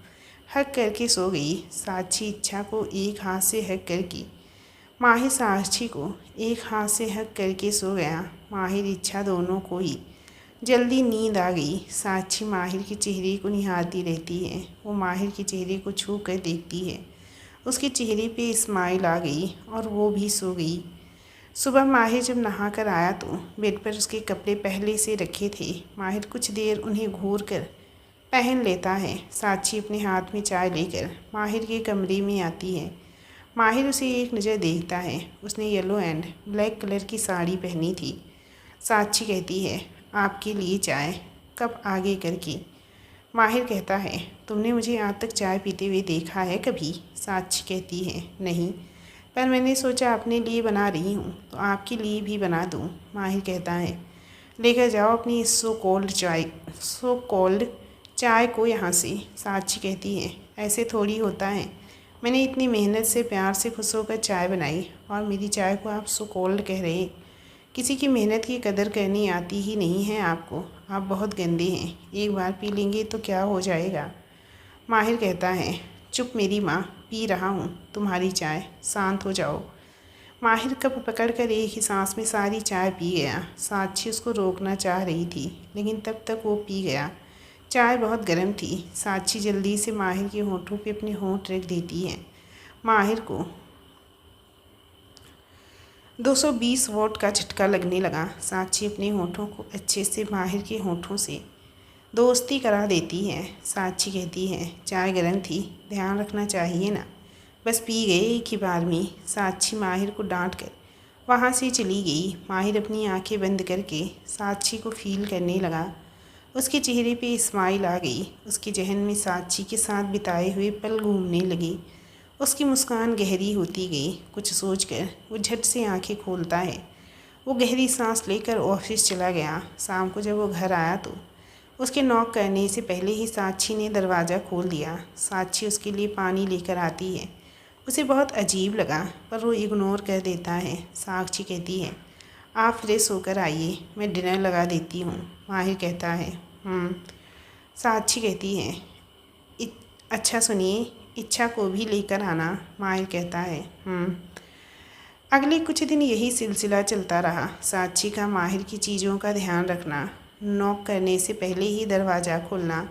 हक करके सो गई। साक्षी इच्छा को एक हाथ से हक करके, माहिर साक्षी को एक हाथ से हक करके सो गया। माहिर इच्छा दोनों को ही जल्दी नींद आ गई। साक्षी माहिर के चेहरे को निहारती रहती है। वो माहिर के चेहरे को छू कर देखती है। उसके चेहरे पे स्माइल आ गई और वो भी सो गई। सुबह माहिर जब नहा कर आया तो बेड पर उसके कपड़े पहले से रखे थे। माहिर कुछ देर उन्हें घूर कर पहन लेता है। साक्षी अपने हाथ में चाय लेकर माहिर के कमरे में आती है। माहिर उसे एक नज़र देखता है। उसने येलो एंड ब्लैक कलर की साड़ी पहनी थी। साक्षी कहती है, आपके लिए चाय, कप आगे करके। माहिर कहता है, तुमने मुझे आज तक चाय पीते हुए देखा है कभी? साक्षी कहती है, नहीं, पर मैंने सोचा अपने लिए बना रही हूँ तो आपके लिए भी बना दूँ। माहिर कहता है, लेकर जाओ अपनी सो कोल्ड चाय को यहाँ से। साक्षी कहती है, ऐसे थोड़ी होता है, मैंने इतनी मेहनत से प्यार से खुश होकर चाय बनाई और मेरी चाय को आप सो कोल्ड कह रहे हैं। किसी की मेहनत की कदर करनी आती ही नहीं है आपको। आप बहुत गंदे हैं, एक बार पी लेंगे तो क्या हो जाएगा। माहिर कहता है, चुप मेरी माँ, पी रहा हूँ तुम्हारी चाय, शांत हो जाओ। माहिर कप पकड़कर एक ही सांस में सारी चाय पी गया। साक्षी उसको रोकना चाह रही थी, लेकिन तब तक वो पी गया। चाय बहुत गर्म थी। साक्षी जल्दी से माहिर के होठों पे अपने होंठ रख देती है। माहिर को 220 वोट का झटका लगने लगा। साक्षी अपने होठों को अच्छे से माहिर के होठों से दोस्ती करा देती है। साक्षी कहती है, चाय गर्म थी, ध्यान रखना चाहिए ना, बस पी गए एक ही बार में। साक्षी माहिर को डांट कर वहाँ से चली गई। माहिर अपनी आंखें बंद करके साक्षी को फील करने लगा। उसके चेहरे पे स्माइल आ गई। उसके जहन में साक्षी के साथ बिताए हुए पल घूमने लगे। उसकी मुस्कान गहरी होती गई। कुछ सोचकर वो झट से आंखें खोलता है। वो गहरी सांस लेकर ऑफिस चला गया। शाम को जब वो घर आया तो उसके नॉक करने से पहले ही साक्षी ने दरवाज़ा खोल दिया। साक्षी उसके लिए पानी लेकर आती है। उसे बहुत अजीब लगा, पर वो इग्नोर कर देता है। साक्षी कहती है, आप फ्रेश होकर आइए, मैं डिनर लगा देती हूँ। माहिर कहता है, साक्षी कहती है, अच्छा सुनिए, इच्छा को भी लेकर आना। माहिर कहता है, अगले कुछ दिन यही सिलसिला चलता रहा। साक्षी का माहिर की चीज़ों का ध्यान रखना, नॉक करने से पहले ही दरवाज़ा खोलना।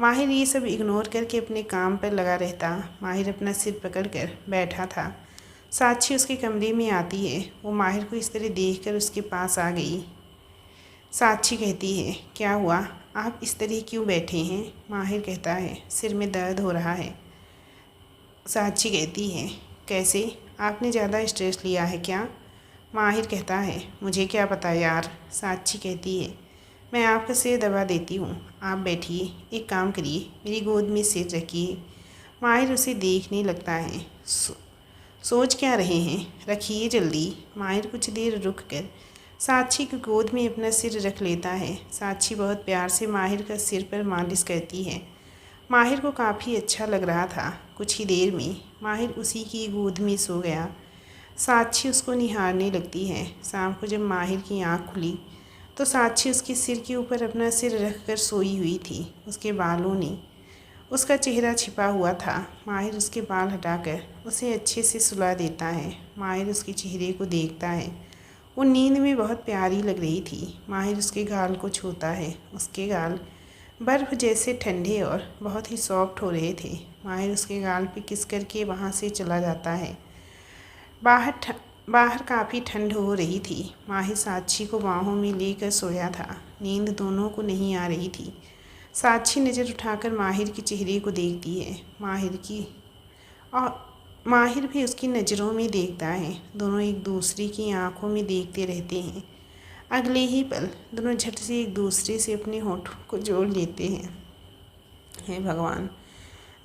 माहिर ये सब इग्नोर करके अपने काम पर लगा रहता। माहिर अपना सिर पकड़कर बैठा था। साक्षी उसके कमरे में आती है। वो माहिर को इस तरह देखकर उसके पास आ गई। साक्षी कहती है, क्या हुआ, आप इस तरह क्यों बैठे हैं? माहिर कहता है, सिर में दर्द हो रहा है। साक्षी कहती है, कैसे, आपने ज़्यादा स्ट्रेस लिया है क्या? माहिर कहता है, मुझे क्या पता यार। साक्षी कहती है, मैं आपका सिर दबा देती हूँ, आप बैठिए, एक काम करिए, मेरी गोद में सिर रखिए। माहिर उसे देखने लगता है। सोच क्या रहे हैं, रखिए जल्दी। माहिर कुछ देर रुक कर साक्षी की गोद में अपना सिर रख लेता है। साक्षी बहुत प्यार से माहिर का सिर पर मालिश करती है। माहिर को काफ़ी अच्छा लग रहा था। कुछ ही देर में माहिर उसी की गोद में सो गया। साक्षी उसको निहारने लगती है। शाम को जब माहिर की आँख खुली तो साक्षी उसके सिर के ऊपर अपना सिर रखकर सोई हुई थी। उसके बालों ने उसका चेहरा छिपा हुआ था। माहिर उसके बाल हटाकर उसे अच्छे से सुला देता है। माहिर उसके चेहरे को देखता है। वो नींद में बहुत प्यारी लग रही थी। माहिर उसके गाल को छूता है। उसके गाल बर्फ़ जैसे ठंडे और बहुत ही सॉफ्ट हो रहे थे। माहिर उसके गाल पे किस करके वहाँ से चला जाता है। बाहर काफ़ी ठंड हो रही थी। माहिर साक्षी को बाहों में लेकर सोया था। नींद दोनों को नहीं आ रही थी। साक्षी नज़र उठाकर माहिर के चेहरे को देखती है। माहिर भी उसकी नज़रों में देखता है। दोनों एक दूसरे की आंखों में देखते रहते हैं। अगले ही पल दोनों झट से एक दूसरे से अपने होठों को जोड़ लेते हैं। हे भगवान,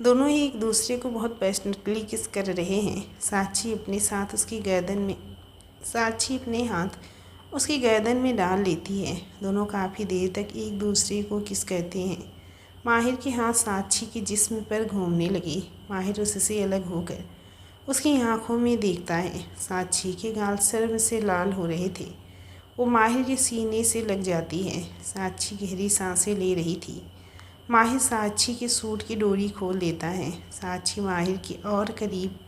दोनों ही एक दूसरे को बहुत पैशनेटली किस कर रहे हैं। साक्षी अपने हाथ उसकी गर्दन में डाल लेती है। दोनों काफ़ी देर तक एक दूसरे को किस करते हैं। माहिर के हाथ साक्षी के जिस्म पर घूमने लगे। माहिर उससे अलग होकर उसकी आंखों में देखता है। साक्षी के गाल शर्म से लाल हो रहे थे। वो माहिर के सीने से लग जाती है। साक्षी गहरी सांसें ले रही थी। माहिर साक्षी के सूट की डोरी खोल देता है। साक्षी माहिर की और करीब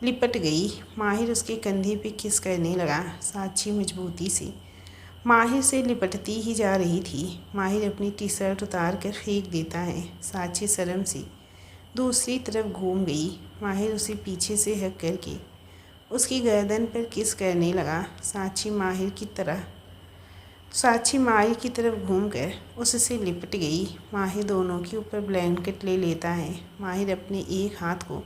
लिपट गई। माहिर उसके कंधे पे किस करने लगा। साक्षी मजबूती से माहिर से लिपटती ही जा रही थी। माहिर अपनी टी शर्ट उतार कर फेंक देता है। साक्षी शर्म से दूसरी तरफ घूम गई। माहिर उसे पीछे से हक करके उसकी गर्दन पर किस करने लगा। साक्षी माहिर की तरफ घूमकर उससे लिपट गई। माहिर दोनों के ऊपर ब्लैंकेट ले लेता है। माहिर अपने एक हाथ को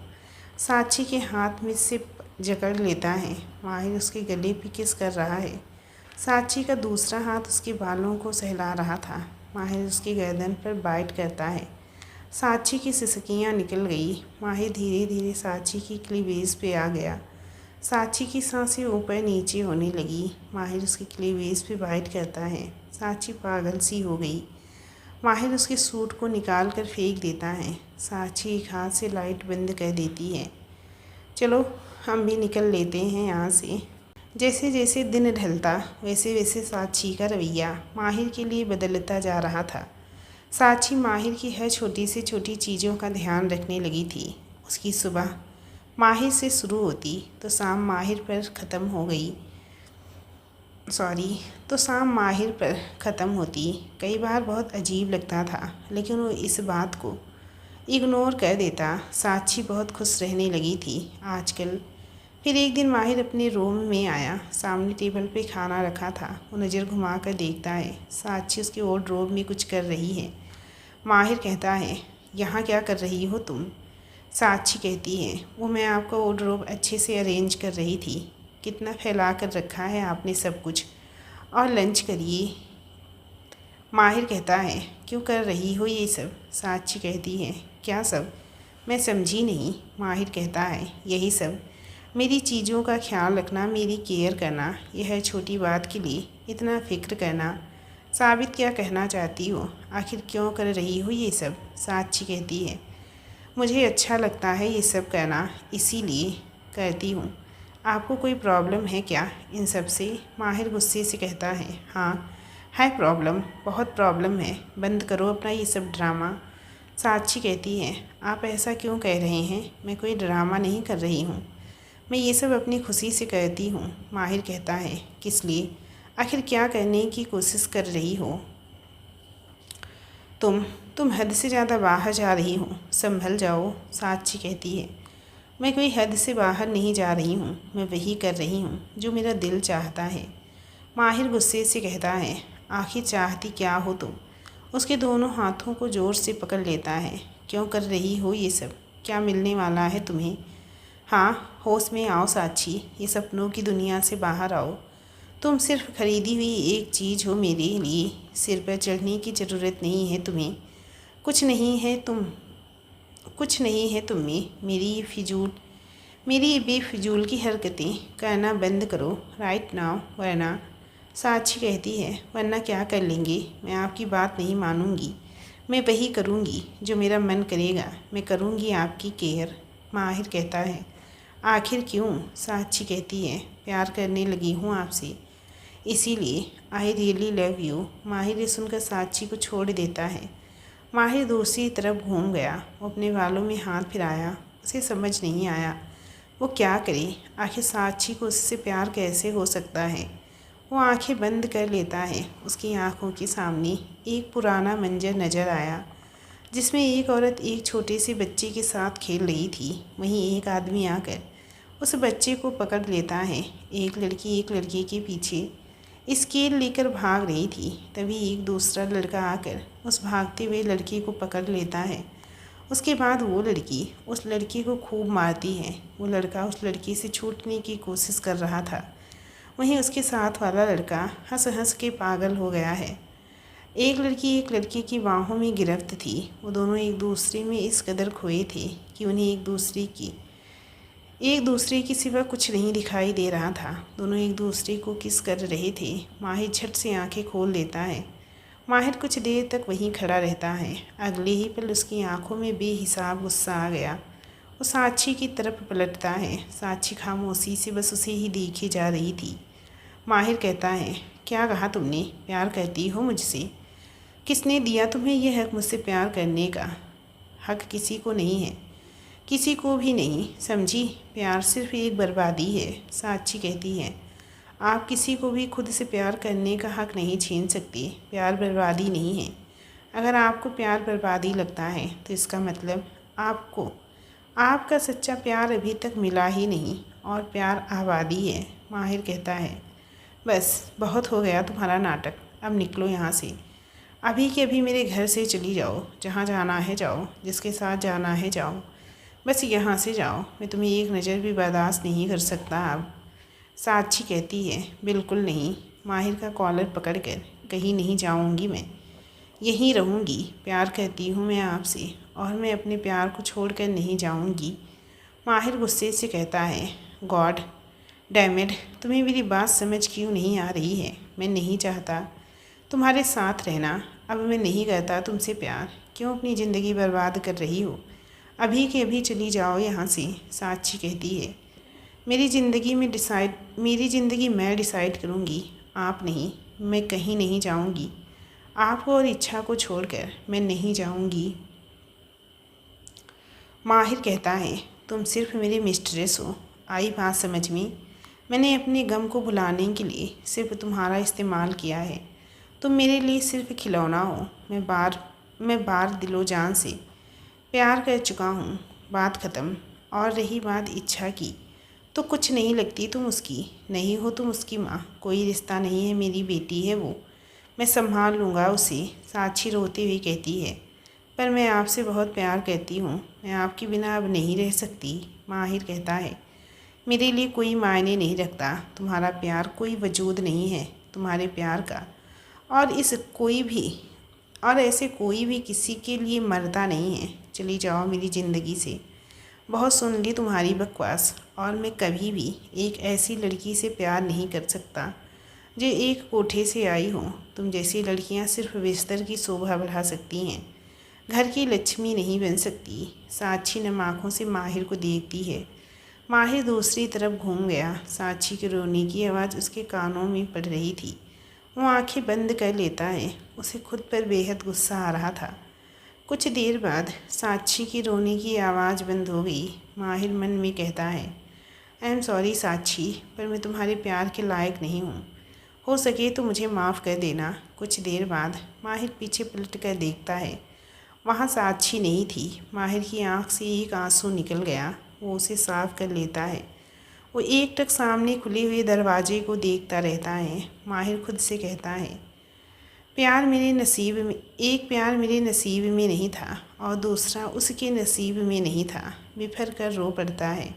साक्षी के हाथ में से जकड़ लेता है। माहिर उसके गले पे किस कर रहा है। साक्षी का दूसरा हाथ उसके बालों को सहला रहा था। माहिर उसकी गर्दन पर बाइट करता है। साक्षी की सिसकियाँ निकल गई। माहिर धीरे धीरे साक्षी की क्लीवेज पे आ गया। साक्षी की सांसें ऊपर नीचे होने लगी। माहिर उसकी क्लीवेज पे बाइट करता है। साक्षी पागल सी हो गई। माहिर उसके सूट को निकाल कर फेंक देता है। साक्षी एक हाथ से लाइट बंद कर देती है। चलो हम भी निकल लेते हैं यहाँ से। जैसे जैसे दिन ढलता वैसे वैसे साक्षी का रवैया माहिर के लिए बदलता जा रहा था। साक्षी माहिर की हर छोटी से छोटी चीज़ों का ध्यान रखने लगी थी। उसकी सुबह माहिर से शुरू होती तो शाम माहिर पर ख़त्म होती। कई बार बहुत अजीब लगता था, लेकिन वो इस बात को इग्नोर कर देता। साक्षी बहुत खुश रहने लगी थी आजकल। फिर एक दिन माहिर अपने रूम में आया। सामने टेबल पे खाना रखा था। वो नज़र घुमा कर देखता है। साक्षी उसके वार्डरोब में कुछ कर रही है। माहिर कहता है, यहाँ क्या कर रही हो तुम? साक्षी कहती है, वो मैं आपका वार्डरोब अच्छे से अरेंज कर रही थी। कितना फैला कर रखा है आपने सब कुछ, और लंच करिए। माहिर कहता है, क्यों कर रही हो ये सब? साक्षी कहती है, क्या सब? मैं समझी नहीं। माहिर कहता है, यही सब, मेरी चीज़ों का ख्याल रखना, मेरी केयर करना, यह छोटी बात के लिए इतना फ़िक्र करना। साबित क्या कहना चाहती हो? आखिर क्यों कर रही हो ये सब? साक्षी कहती है, मुझे अच्छा लगता है ये सब करना, इसीलिए करती हूँ। आपको कोई प्रॉब्लम है क्या इन सब से? माहिर गुस्से से कहता है, हाँ है प्रॉब्लम, बहुत प्रॉब्लम है। बंद करो अपना ये सब ड्रामा। साक्षी कहती है, आप ऐसा क्यों कह रहे हैं? मैं कोई ड्रामा नहीं कर रही हूँ, मैं ये सब अपनी खुशी से करती हूँ। माहिर कहता है, किस लिए? आखिर क्या करने की कोशिश कर रही हो तुम हद से ज़्यादा बाहर जा रही हो, संभल जाओ। साक्षी कहती है, मैं कोई हद से बाहर नहीं जा रही हूँ, मैं वही कर रही हूँ जो मेरा दिल चाहता है। माहिर गुस्से से कहता है, आखिर चाहती क्या हो तुम? उसके दोनों हाथों को ज़ोर से पकड़ लेता है। क्यों कर रही हो ये सब? क्या मिलने वाला है तुम्हें? हाँ, होश में आओ साक्षी, ये सपनों की दुनिया से बाहर आओ। तुम सिर्फ खरीदी हुई एक चीज़ हो मेरे लिए। सिर पर चढ़ने की ज़रूरत नहीं है तुम्हें। कुछ नहीं है तुम में। मेरी ये बेफिजूल की हरकतें करना बंद करो राइट नाउ, वरना। साक्षी कहती है, वरना क्या कर लेंगे? मैं आपकी बात नहीं मानूंगी। मैं वही करूंगी जो मेरा मन करेगा। मैं करूंगी आपकी केयर। माहिर कहता है, आखिर क्यों? साक्षी कहती है, प्यार करने लगी हूँ आपसे, इसीलिए। I really love you. माहिर ये सुनकर साक्षी को छोड़ देता है। माहिर दूसरी तरफ घूम गया। वो अपने बालों में हाथ फिराया। उसे समझ नहीं आया वो क्या करे। आखिर साक्षी को उससे प्यार कैसे हो सकता है? वो आंखें बंद कर लेता है। उसकी आंखों के सामने एक पुराना मंजर नज़र आया, जिसमें एक औरत एक छोटे से बच्चे के साथ खेल रही थी। वहीं एक आदमी आकर उस बच्चे को पकड़ लेता है। एक लड़की एक लड़के के पीछे स्केल लेकर भाग रही थी। तभी एक दूसरा लड़का आकर उस भागते हुए लड़के को पकड़ लेता है। उसके बाद वो लड़की उस लड़के को खूब मारती है। वो लड़का उस लड़की से छूटने की कोशिश कर रहा था। वहीं उसके साथ वाला लड़का हंस हंस के पागल हो गया है। एक लड़की एक लड़के की बाहों में गिरफ्त थी। वो दोनों एक दूसरे में इस कदर खोए थे कि उन्हें एक दूसरे की सिवा कुछ नहीं दिखाई दे रहा था। दोनों एक दूसरे को किस कर रहे थे। माहिर झट से आंखें खोल लेता है। माहिर कुछ देर तक वहीं खड़ा रहता है। अगले ही पल उसकी आंखों में बेहिसाब गुस्सा आ गया। वो साक्षी की तरफ पलटता है। साक्षी खामोशी से बस उसे ही देखे जा रही थी। माहिर कहता है, क्या कहा तुमने? प्यार करती हो मुझसे? किसने दिया तुम्हें यह हक मुझसे प्यार करने का? हक किसी को नहीं है, किसी को भी नहीं, समझी? प्यार सिर्फ एक बर्बादी है। साक्षी कहती है, आप किसी को भी खुद से प्यार करने का हक नहीं छीन सकती। प्यार बर्बादी नहीं है। अगर आपको प्यार बर्बादी लगता है तो इसका मतलब आपका सच्चा प्यार अभी तक मिला ही नहीं और प्यार आबादी है। माहिर कहता है, बस बहुत हो गया तुम्हारा नाटक, अब निकलो यहाँ से। अभी के अभी मेरे घर से चली जाओ। जहाँ जाना है जाओ, जिसके साथ जाना है जाओ, बस यहाँ से जाओ। मैं तुम्हें एक नज़र भी बर्दाश्त नहीं कर सकता अब। साक्षी कहती है, बिल्कुल नहीं। माहिर का कॉलर पकड़कर, कहीं नहीं जाऊँगी मैं, यहीं रहूँगी। प्यार करती हूँ मैं आपसे और मैं अपने प्यार को छोड़कर नहीं जाऊँगी। माहिर गुस्से से कहता है, गॉड डैम इट, तुम्हें मेरी बात समझ क्यों नहीं आ रही है? मैं नहीं चाहता तुम्हारे साथ रहना। अब मैं नहीं करता तुमसे प्यार। क्यों अपनी ज़िंदगी बर्बाद कर रही हो? अभी के अभी चली जाओ यहाँ से। साक्षी कहती है, मेरी ज़िंदगी मैं डिसाइड करूँगी, आप नहीं। मैं कहीं नहीं जाऊँगी। आपको और इच्छा को छोड़कर मैं नहीं जाऊँगी। माहिर कहता है, तुम सिर्फ मेरी मिस्ट्रेस हो। आई बात समझ में? मैंने अपने गम को भुलाने के लिए सिर्फ तुम्हारा इस्तेमाल किया है। तुम मेरे लिए सिर्फ खिलौना हो। मैं बार दिलो जान से प्यार कर चुका हूँ। बात ख़त्म। और रही बात इच्छा की, तो कुछ नहीं लगती तुम उसकी, नहीं हो तुम उसकी माँ। कोई रिश्ता नहीं है, मेरी बेटी है वो, मैं संभाल लूँगा उसे। साक्षी रोते हुए कहती है, पर मैं आपसे बहुत प्यार करती हूँ। मैं आपके बिना अब नहीं रह सकती। माहिर कहता है, मेरे लिए कोई मायने नहीं रखता तुम्हारा प्यार, कोई वजूद नहीं है तुम्हारे प्यार का। और ऐसे कोई भी किसी के लिए मरता नहीं है। चली जाओ मेरी ज़िंदगी से। बहुत सुन ली तुम्हारी बकवास, और मैं कभी भी एक ऐसी लड़की से प्यार नहीं कर सकता जो एक कोठे से आई हो। तुम जैसी लड़कियां सिर्फ बिस्तर की शोभा बढ़ा सकती हैं, घर की लक्ष्मी नहीं बन सकती। साक्षी नम आँखों से माहिर को देखती है। माहिर दूसरी तरफ घूम गया। साक्षी के रोने की आवाज़ उसके कानों में पड़ रही थी। वो आंखें बंद कर लेता है। उसे खुद पर बेहद गुस्सा आ रहा था। कुछ देर बाद साक्षी की रोने की आवाज़ बंद हो गई। माहिर मन में कहता है, आई एम सॉरी साक्षी, पर मैं तुम्हारे प्यार के लायक नहीं हूँ। हो सके तो मुझे माफ़ कर देना। कुछ देर बाद माहिर पीछे पलट कर देखता है। वहाँ साक्षी नहीं थी। माहिर की आँख से एक आंसू निकल गया। वो उसे साफ कर लेता है। वो एकटक सामने खुले हुए दरवाजे को देखता रहता है। माहिर खुद से कहता है, एक प्यार मेरे नसीब में नहीं था और दूसरा उसके नसीब में नहीं था। बिफर कर रो पड़ता है।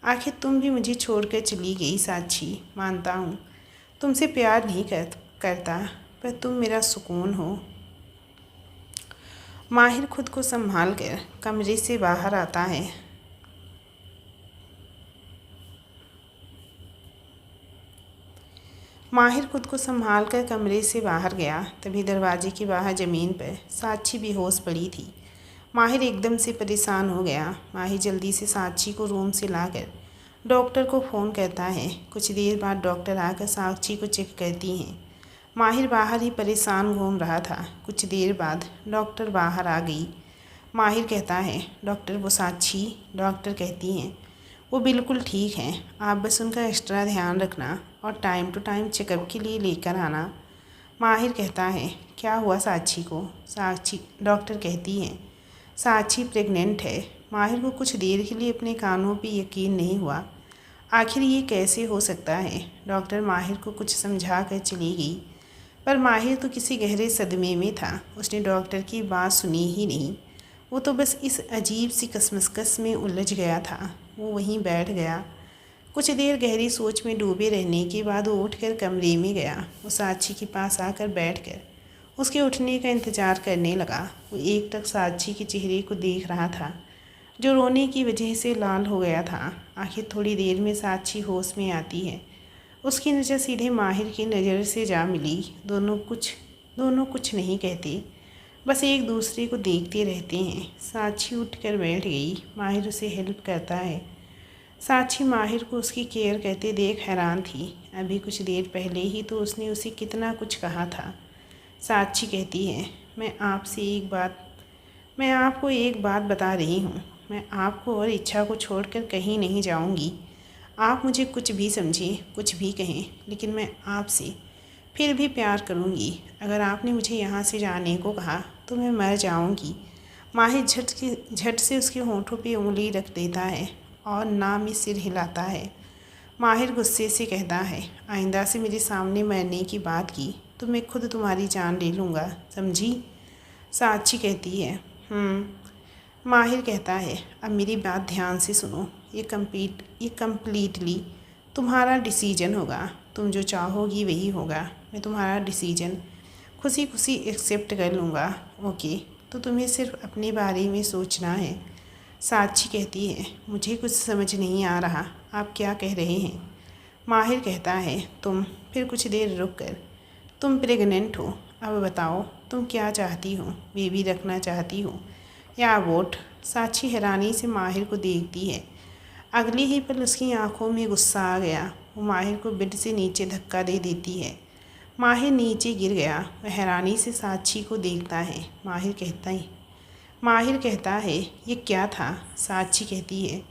आखिर तुम भी मुझे छोड़कर चली गई साक्षी। मानता हूँ तुमसे प्यार नहीं करता, पर तुम मेरा सुकून हो। माहिर खुद को संभाल कर कमरे से बाहर आता है। माहिर खुद को संभाल कर कमरे से बाहर गया। तभी दरवाजे के बाहर ज़मीन पर साक्षी बेहोश पड़ी थी। माहिर एकदम से परेशान हो गया। माहिर जल्दी से साक्षी को रूम से लाकर डॉक्टर को फ़ोन करता है। कुछ देर बाद डॉक्टर आकर साक्षी को चेक करती हैं। माहिर बाहर ही परेशान घूम रहा था। कुछ देर बाद डॉक्टर बाहर आ गई। माहिर कहता है, डॉक्टर वो साक्षी। डॉक्टर कहती हैं, वो बिल्कुल ठीक है, आप बस उनका एक्स्ट्रा ध्यान रखना और टाइम टू टाइम चेकअप के लिए लेकर आना। माहिर कहता है, क्या हुआ साक्षी को? साक्षी डॉक्टर कहती है, साक्षी प्रेग्नेंट है। माहिर को कुछ देर के लिए अपने कानों पे यकीन नहीं हुआ। आखिर ये कैसे हो सकता है? डॉक्टर माहिर को कुछ समझा कर चली गई, पर माहिर तो किसी गहरे सदमे में था। उसने डॉक्टर की बात सुनी ही नहीं। वो तो बस इस अजीब सी कसमकस में उलझ गया था। वो वहीं बैठ गया। कुछ देर गहरी सोच में डूबे रहने के बाद वो उठकर कमरे में गया। वो साक्षी के पास आकर बैठकर उसके उठने का इंतज़ार करने लगा। वो एकटक साक्षी के चेहरे को देख रहा था, जो रोने की वजह से लाल हो गया था। आखिर थोड़ी देर में साक्षी होश में आती है। उसकी नज़र सीधे माहिर की नज़र से जा मिली। दोनों कुछ नहीं कहते, बस एक दूसरे को देखते रहते हैं। साक्षी उठकर बैठ गई। माहिर उसे हेल्प करता है। साक्षी माहिर को उसकी केयर करते देख हैरान थी। अभी कुछ देर पहले ही तो उसने उसे कितना कुछ कहा था। साक्षी कहती है, मैं आपको एक बात बता रही हूँ। मैं आपको और इच्छा को छोड़कर कहीं नहीं जाऊँगी। आप मुझे कुछ भी समझें, कुछ भी कहें, लेकिन मैं आपसे फिर भी प्यार करूँगी। अगर आपने मुझे यहाँ से जाने को कहा तो मैं मर जाऊँगी। माहिर झट से उसके होंठों पे उंगली रख देता है और ना में सिर हिलाता है। माहिर गुस्से से कहता है, आइंदा से मेरे सामने मरने की बात की तो मैं खुद तुम्हारी जान ले लूँगा, समझी? साक्षी कहती है, माहिर कहता है, अब मेरी बात ध्यान से सुनो। ये कम्प्लीटली तुम्हारा डिसीजन होगा। तुम जो चाहोगी वही होगा। मैं तुम्हारा डिसीजन खुशी खुशी एक्सेप्ट कर लूँगा। ओके, तो तुम्हें सिर्फ अपने बारे में सोचना है। साक्षी कहती है, मुझे कुछ समझ नहीं आ रहा, आप क्या कह रहे हैं? माहिर कहता है, फिर कुछ देर रुक कर, तुम प्रेग्नेंट हो। अब बताओ, तुम क्या चाहती हो? बेबी रखना चाहती हो या अबॉर्ट? साक्षी हैरानी से माहिर को देखती है। अगली ही पल उसकी आंखों में गुस्सा आ गया। वो माहिर को बेड से नीचे धक्का दे देती है। माहिर नीचे गिर गया। वह हैरानी से साक्षी को देखता है। माहिर कहता है, ये क्या था? साक्षी कहती है,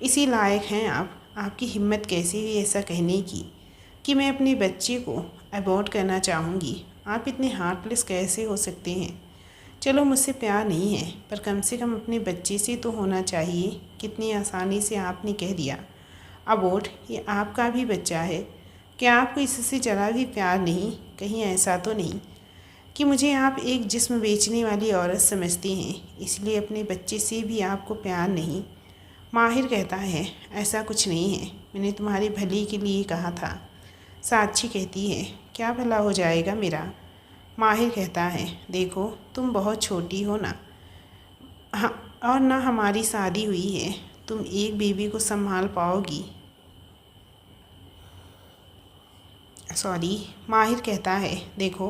इसी लायक हैं आप। आपकी हिम्मत कैसे हुई ऐसा कहने की कि मैं अपने बच्चे को अबॉर्ट करना चाहूँगी? आप इतने हार्टलेस कैसे हो सकते हैं? चलो मुझसे प्यार नहीं है, पर कम से कम अपने बच्चे से तो होना चाहिए। कितनी आसानी से आपने कह दिया अबॉर्ट। ये आपका भी बच्चा है। क्या आपको इससे ज़रा भी प्यार नहीं? कहीं ऐसा तो नहीं कि मुझे आप एक जिस्म बेचने वाली औरत समझती हैं, इसलिए अपने बच्चे से भी आपको प्यार नहीं? माहिर कहता है, ऐसा कुछ नहीं है, मैंने तुम्हारे भले के लिए कहा था। साक्षी कहती है, क्या भला हो जाएगा मेरा? माहिर कहता है, देखो तुम बहुत छोटी हो ना, हाँ, और ना हमारी शादी हुई है। तुम एक बेबी को संभाल पाओगी? माहिर कहता है, देखो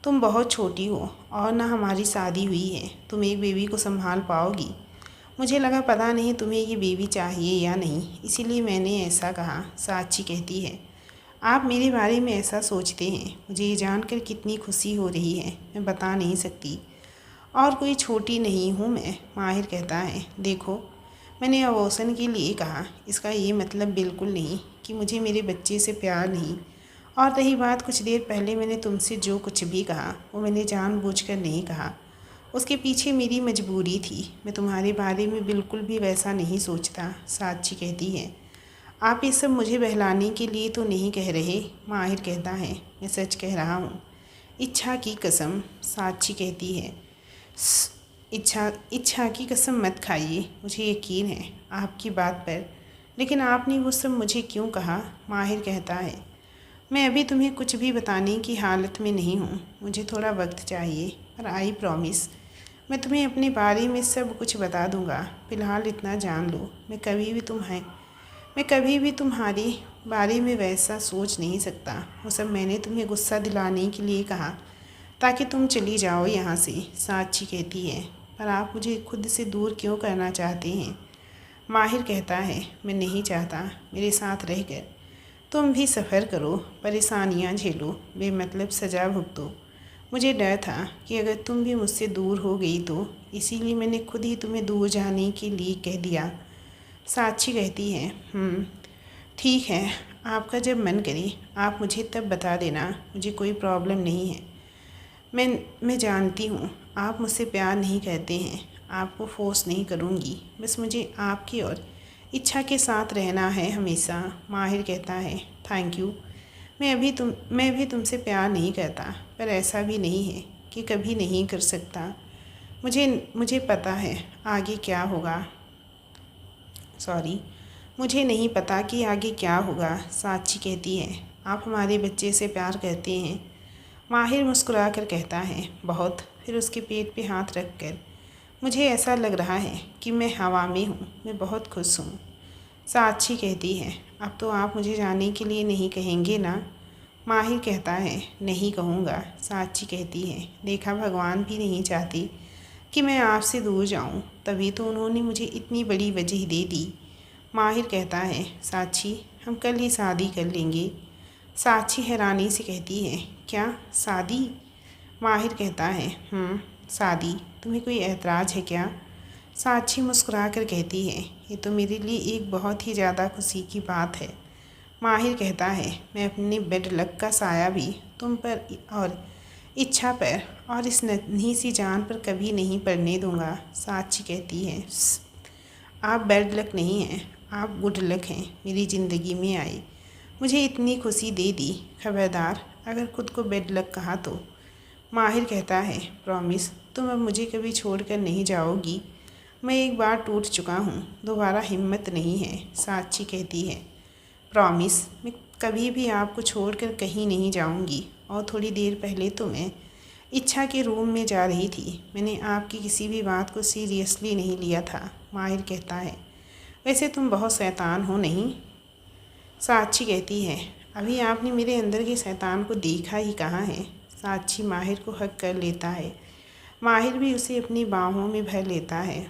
तुम बहुत छोटी हो और ना हमारी शादी हुई है। तुम एक बेबी को संभाल पाओगी? मुझे लगा पता नहीं तुम्हें ये बेबी चाहिए या नहीं, इसीलिए मैंने ऐसा कहा। साक्षी कहती है, आप मेरे बारे में ऐसा सोचते हैं, मुझे ये जानकर कितनी खुशी हो रही है, मैं बता नहीं सकती। और कोई छोटी नहीं हूँ मैं। माहिर कहता है, देखो मैंने अबॉर्शन के लिए कहा, इसका ये मतलब बिल्कुल नहीं कि मुझे मेरे बच्चे से प्यार नहीं। और रही बात कुछ देर पहले मैंने तुमसे जो कुछ भी कहा वो मैंने जानबूझकर नहीं कहा। उसके पीछे मेरी मजबूरी थी। मैं तुम्हारे बारे में बिल्कुल भी वैसा नहीं सोचता। साक्षी कहती है, आप ये सब मुझे बहलाने के लिए तो नहीं कह रहे? माहिर कहता है, मैं सच कह रहा हूँ, इच्छा की कसम। साक्षी कहती है, इच्छा की कसम मत खाइए, मुझे यकीन है आपकी बात पर, लेकिन आपने वो सब मुझे क्यों कहा? माहिर कहता है, मैं अभी तुम्हें कुछ भी बताने की हालत में नहीं हूँ, मुझे थोड़ा वक्त चाहिए, पर आई प्रॉमिस मैं तुम्हें अपने बारे में सब कुछ बता दूँगा। फ़िलहाल इतना जान लो, मैं कभी भी तुम्हारे बारे में वैसा सोच नहीं सकता। वो सब मैंने तुम्हें गुस्सा दिलाने के लिए कहा ताकि तुम चली जाओ यहाँ से। साक्षी कहती है, पर आप मुझे खुद से दूर क्यों करना चाहते हैं? माहिर कहता है, मैं नहीं चाहता मेरे साथ रहकर तुम भी सफ़र करो, परेशानियाँ झेलो, बेमतलब सज़ा भुगतो। मुझे डर था कि अगर तुम भी मुझसे दूर हो गई तो, इसीलिए मैंने खुद ही तुम्हें दूर जाने के लिए कह दिया। साक्षी कहती है ठीक है, आपका जब मन करे आप मुझे तब बता देना, मुझे कोई प्रॉब्लम नहीं है। मैं जानती हूँ आप मुझसे प्यार नहीं करते हैं, आपको फोर्स नहीं करूँगी, बस मुझे आपकी और इच्छा के साथ रहना है हमेशा। माहिर कहता है थैंक यू, मैं भी तुमसे प्यार नहीं करता, पर ऐसा भी नहीं है कि कभी नहीं कर सकता। मुझे पता है आगे क्या होगा, मुझे नहीं पता कि आगे क्या होगा। साक्षी कहती है आप हमारे बच्चे से प्यार करते हैं। माहिर मुस्कुरा कर कहता है बहुत। फिर उसके पेट पे हाथ रख कर मुझे ऐसा लग रहा है कि मैं हवा में हूँ, मैं बहुत खुश हूँ। साक्षी कहती है अब तो आप मुझे जाने के लिए नहीं कहेंगे ना। माहिर कहता है नहीं कहूँगा। साक्षी कहती है देखा, भगवान भी नहीं चाहती कि मैं आपसे दूर जाऊँ, तभी तो उन्होंने मुझे इतनी बड़ी वजह दे दी। माहिर कहता है साक्षी हम कल ही शादी कर लेंगे। साक्षी हैरानी से कहती है क्या शादी? माहिर कहता है शादी, तुम्हें कोई ऐतराज़ है क्या? साक्षी मुस्कुरा कर कहती है ये तो मेरे लिए एक बहुत ही ज़्यादा खुशी की बात है। माहिर कहता है मैं अपने बेड लक का साया भी तुम पर और इच्छा पर और इस नन्ही सी जान पर कभी नहीं पड़ने दूंगा। साक्षी कहती है आप बैड लक नहीं हैं, आप गुड लक हैं, मेरी ज़िंदगी में आई, मुझे इतनी खुशी दे दी। खबरदार अगर खुद को बैड लक कहा तो। माहिर कहता है प्रॉमिस तुम अब मुझे कभी छोड़कर नहीं जाओगी, मैं एक बार टूट चुका हूँ, दोबारा हिम्मत नहीं है। साक्षी कहती है प्रॉमिस मैं कभी भी आपको छोड़कर कहीं नहीं जाऊँगी। और थोड़ी देर पहले तो मैं इच्छा के रूम में जा रही थी, मैंने आपकी किसी भी बात को सीरियसली नहीं लिया था। माहिर कहता है वैसे तुम बहुत शैतान हो नहीं? साक्षी कहती है अभी आपने मेरे अंदर के शैतान को देखा ही कहाँ है। साक्षी माहिर को हक कर लेता है। माहिर भी उसे अपनी बाहों में भर लेता है।